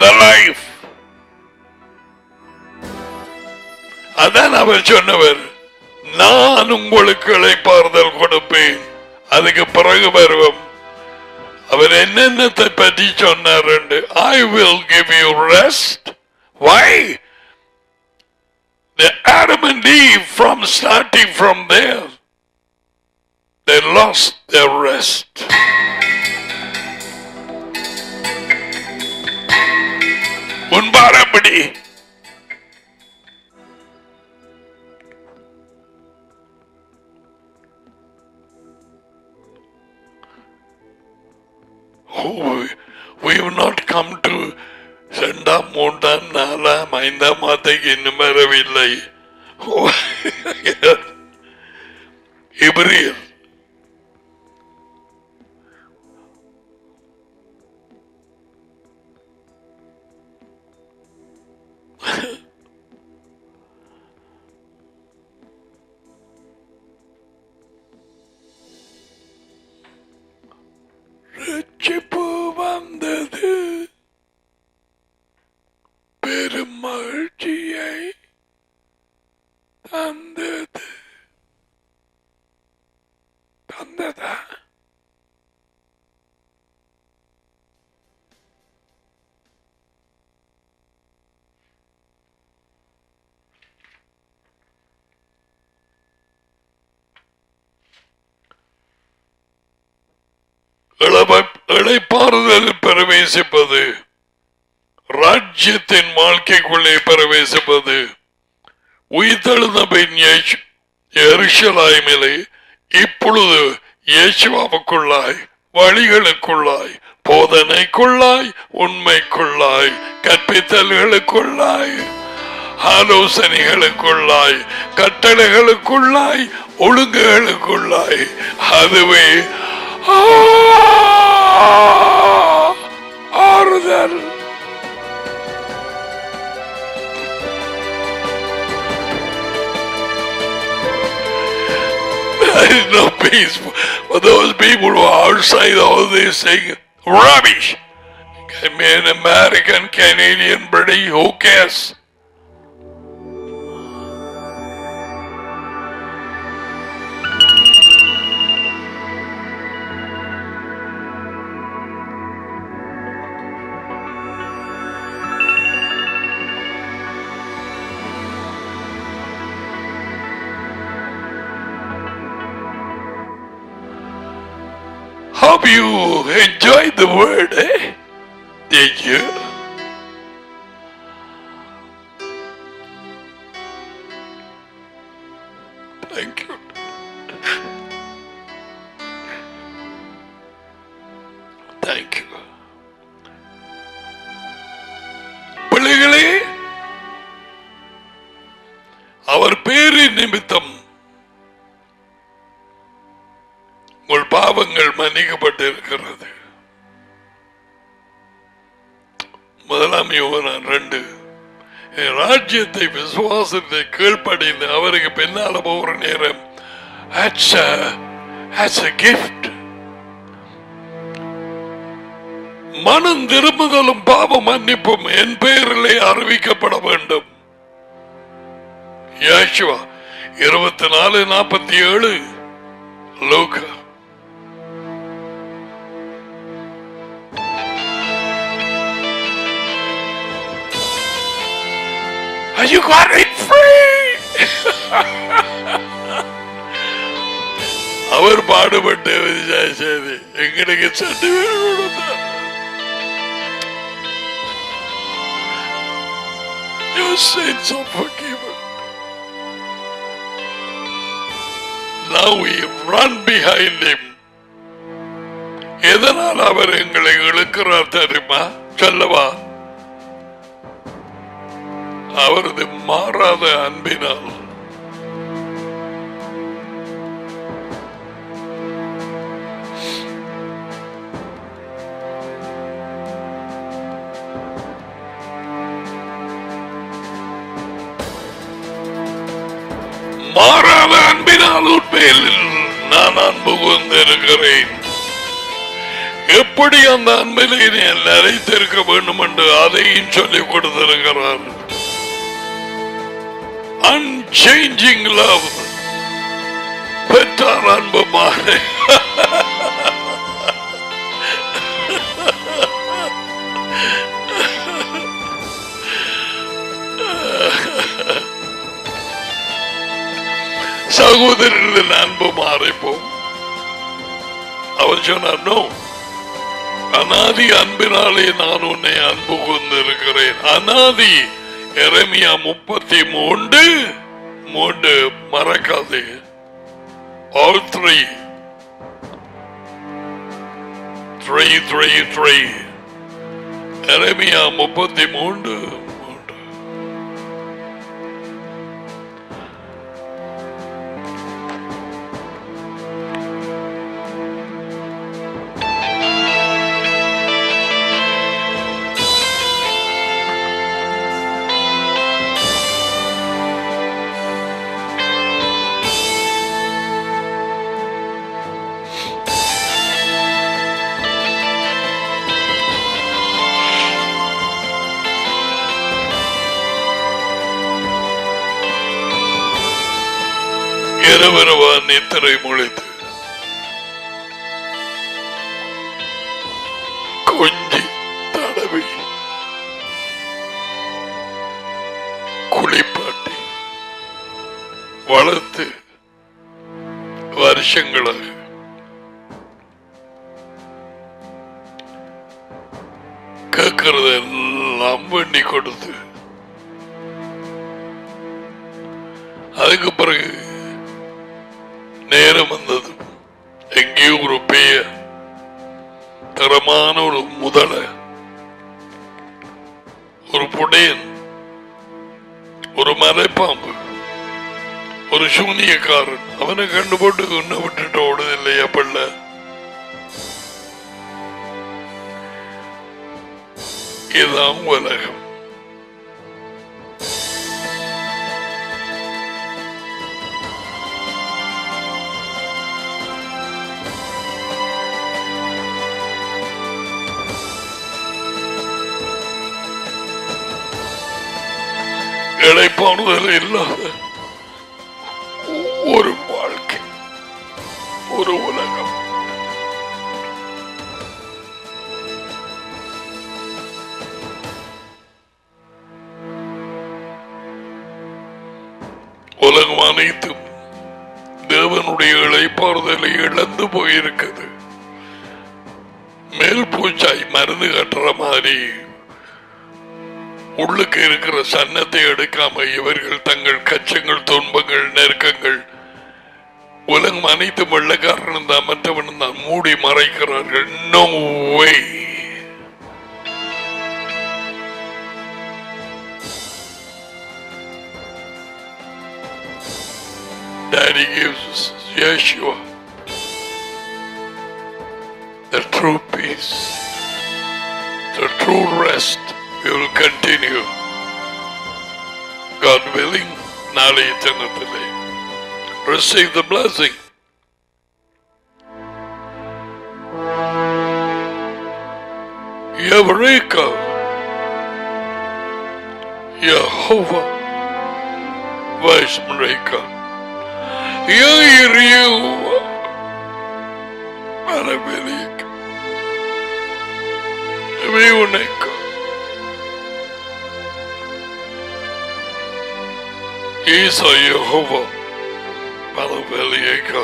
the life. அதான் அவர் சொன்னவர், நான் உங்களுக்கு இளைப்பாறுதல் கொடுப்பேன். அதுக்கு பிறகு வருவோம். அவர் என்னென்னத்தை பற்றி சொன்னார்? I will give you rest. Why? The Adam and Eve, from starting from there, they lost their rest. உன்பாரப்படி we have not come to இரண்டாம் மூன்றாம் நாலாம் ஐந்தாம் மாதத்துக்கு இன்னும் வரவில்லை. எபிரேயர் ரட்சிப்பு வந்தது, பெரும் மகிழ்ச்சியை தந்தது. தந்ததா? இளைப்பாறுதல் பிரவேசிப்பது, ராஜ்யத்தின் வாழ்க்கைக்குள்ளே பிரவேசிப்பது, உயிர்த்தெழுந்த பின் எருசலேமிலே இப்பொழுது இயேசுவுக்குள்ளாய், வழிகளுக்குள்ளாய், போதனைக்குள்ளாய், உண்மைக்குள்ளாய், கற்பித்தல்களுக்குள்ளாய், ஆலோசனைகளுக்குள்ளாய், கட்டளைகளுக்குள்ளாய், ஒழுங்குகளுக்குள்ளாய், அதுவே ஆறுதல். There is no peace for those people who are outside all this thing. Rubbish. Can be an American, Canadian, British, who cares? Hope you enjoyed the word, eh? Did you? Thank you. Thank you. பிள்ளைகளே, அவர் பேரின் நிமித்தம் உங்கள் பாவங்கள் மன்னிக்கப்பட்டிருக்கிறது. 1 யோவான் 2. ராஜ்யத்தை விசுவாசத்தை கீழ்ப்படிந்து அவருக்கு பின்னால போகிற நேரம் கிஃப்ட். மனம் திரும்புதலும் பாவ மன்னிப்பும் என் பெயரிலே அறிவிக்கப்பட வேண்டும். யேசுவா 24:47. லூக்கா you got it free. அவர் பாடுபட்டு எங்களுக்கு சர்டிபிகேட் கொடுத்தார். Your sins are forgiven. Now we run behind him. எதனால் அவர் எங்களை இழுக்கிறார் தெரியுமா? சொல்லவா? அவரது மாறாத அன்பினால். மாறாத அன்பினால் உண்மையில் நான் அன்பு கொண்டிருக்கிறேன். எப்படி அந்த அன்பிலே நிலைத்திருக்க வேண்டும் என்று அதையும் சொல்லிக் கொடுத்திருக்கிறார். Unchanging love. பெற்றார் அன்பு மாறே. சகோதரர்கள் அன்பு மாறிப்போம். அவர் சொன்னார், நோ, அநாதி அன்பினாலே நான் உன்னை அன்பு கொண்டிருக்கிறேன். அநாதி. எரேமியா 33:3 மறக்காதே. All three. 3. எரேமியா 33:3. இரவரவா நித்திரை முளைத்து கொஞ்சி தடவி குளிப்பாட்டி வளர்த்து வருஷங்களாக கேட்கறதெல்லாம் பண்ணி கொடுத்து அதுக்கு பிறகு நேரம் வந்தது. எங்கேயோ ஒரு பேய தரமான ஒரு முதல, ஒரு புடையன், ஒரு மலைப்பாம்பு, ஒரு சூனியக்காரன் அவனை கண்டுபோட்டு உன்னை விட்டுட்டு ஓடுதில்லையா பள்ள. இதுதான் உலகம். இழைப்பானுதல் இல்லாத ஒரு வாழ்க்கை, ஒரு உலகம். உலகம் அனைத்தும் தேவனுடைய இழைப்பாறுதலை இழந்து போயிருக்குது. மேல் பூச்சாய் மருந்து கட்டுற மாதிரி உள்ளுக்கு இருக்கிற சன்னத்தை எடுக்காம இவர்கள் தங்கள் கச்சங்கள், துன்பங்கள், நெருக்கங்கள், உலகம் அனைத்து வெள்ளக்காரனும் தான் மற்றவனும் தான் மூடி மறைக்கிறார்கள். No way. Daddy gives Yeshua the true peace, the true rest. We will continue, God willing, நாளை தினத்திலே. Receive the blessing. Eureka, Yehovah, Vaishmareka, Yehovah, Arameleka, Euneka. Isa Yehovah, Malaveleka.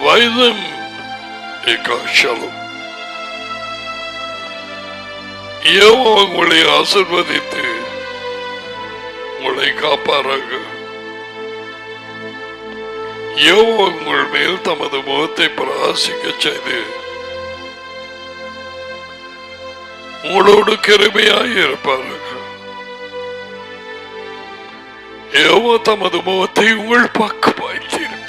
Vaidam Eka Shalom. Yehovah உங்களை ஆசீர்வதித்து உங்களை காப்பாராக. யெகோவா உங்கள் மேல் தமது முகத்தை பிரகாசிக்க செய்து உங்களோடு கிருபையாய் இருப்பார்கள். யெகோவா தமது முகத்தை உங்கள் பக்கமாய் திருப்பார்.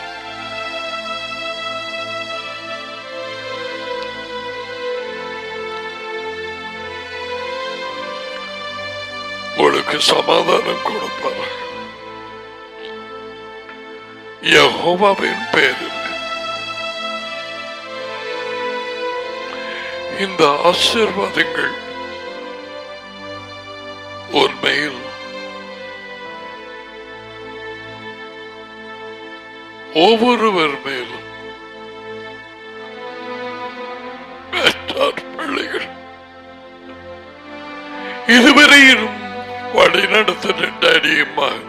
உங்களுக்கு சமாதானம் கொடுப்பார். யெகோவாவின் பேரில் இந்த ஆசீர்வாதங்கள் உண்மையில் ஒவ்வொருவர் மேலும் பெற்றார் பிள்ளைகள் இதுவரையிலும் வழி நடத்தின அடியுமாக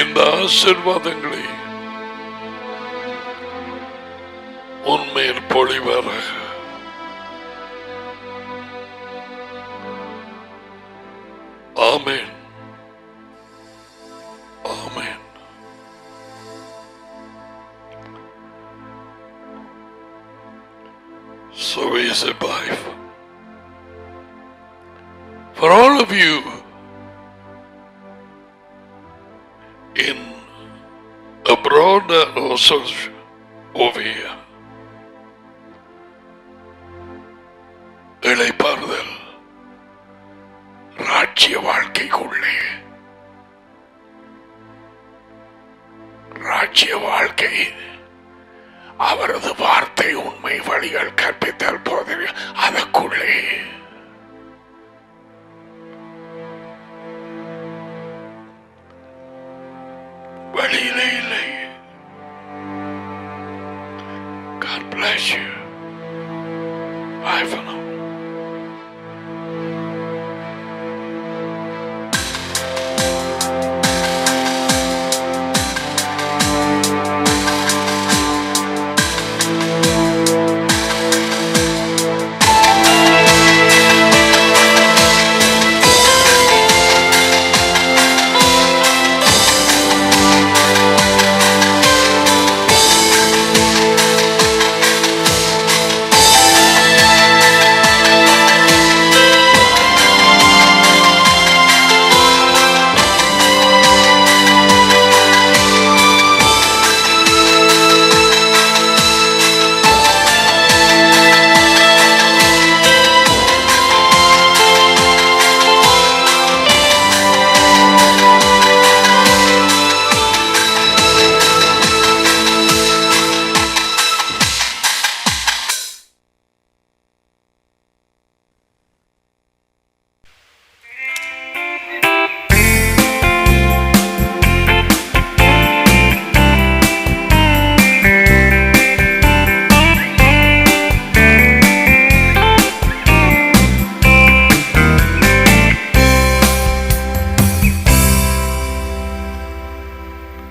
இந்த ஆசீர்வாதங்களை உன்மேல் பொழிவாராக. ஆமென், ஆமென். So is it life. For all of you in abroad and also over here, இளைப்பாறுதல் ராஜ்ய வாழ்க்கைக்குள்ளே, ராஜ்ய வாழ்க்கை அவரது வார்த்தை உண்மை வழிகள் கற்பித்தல் போது அதற்குள்ளே வழியிலே இல்லை. God bless you. Bye for now.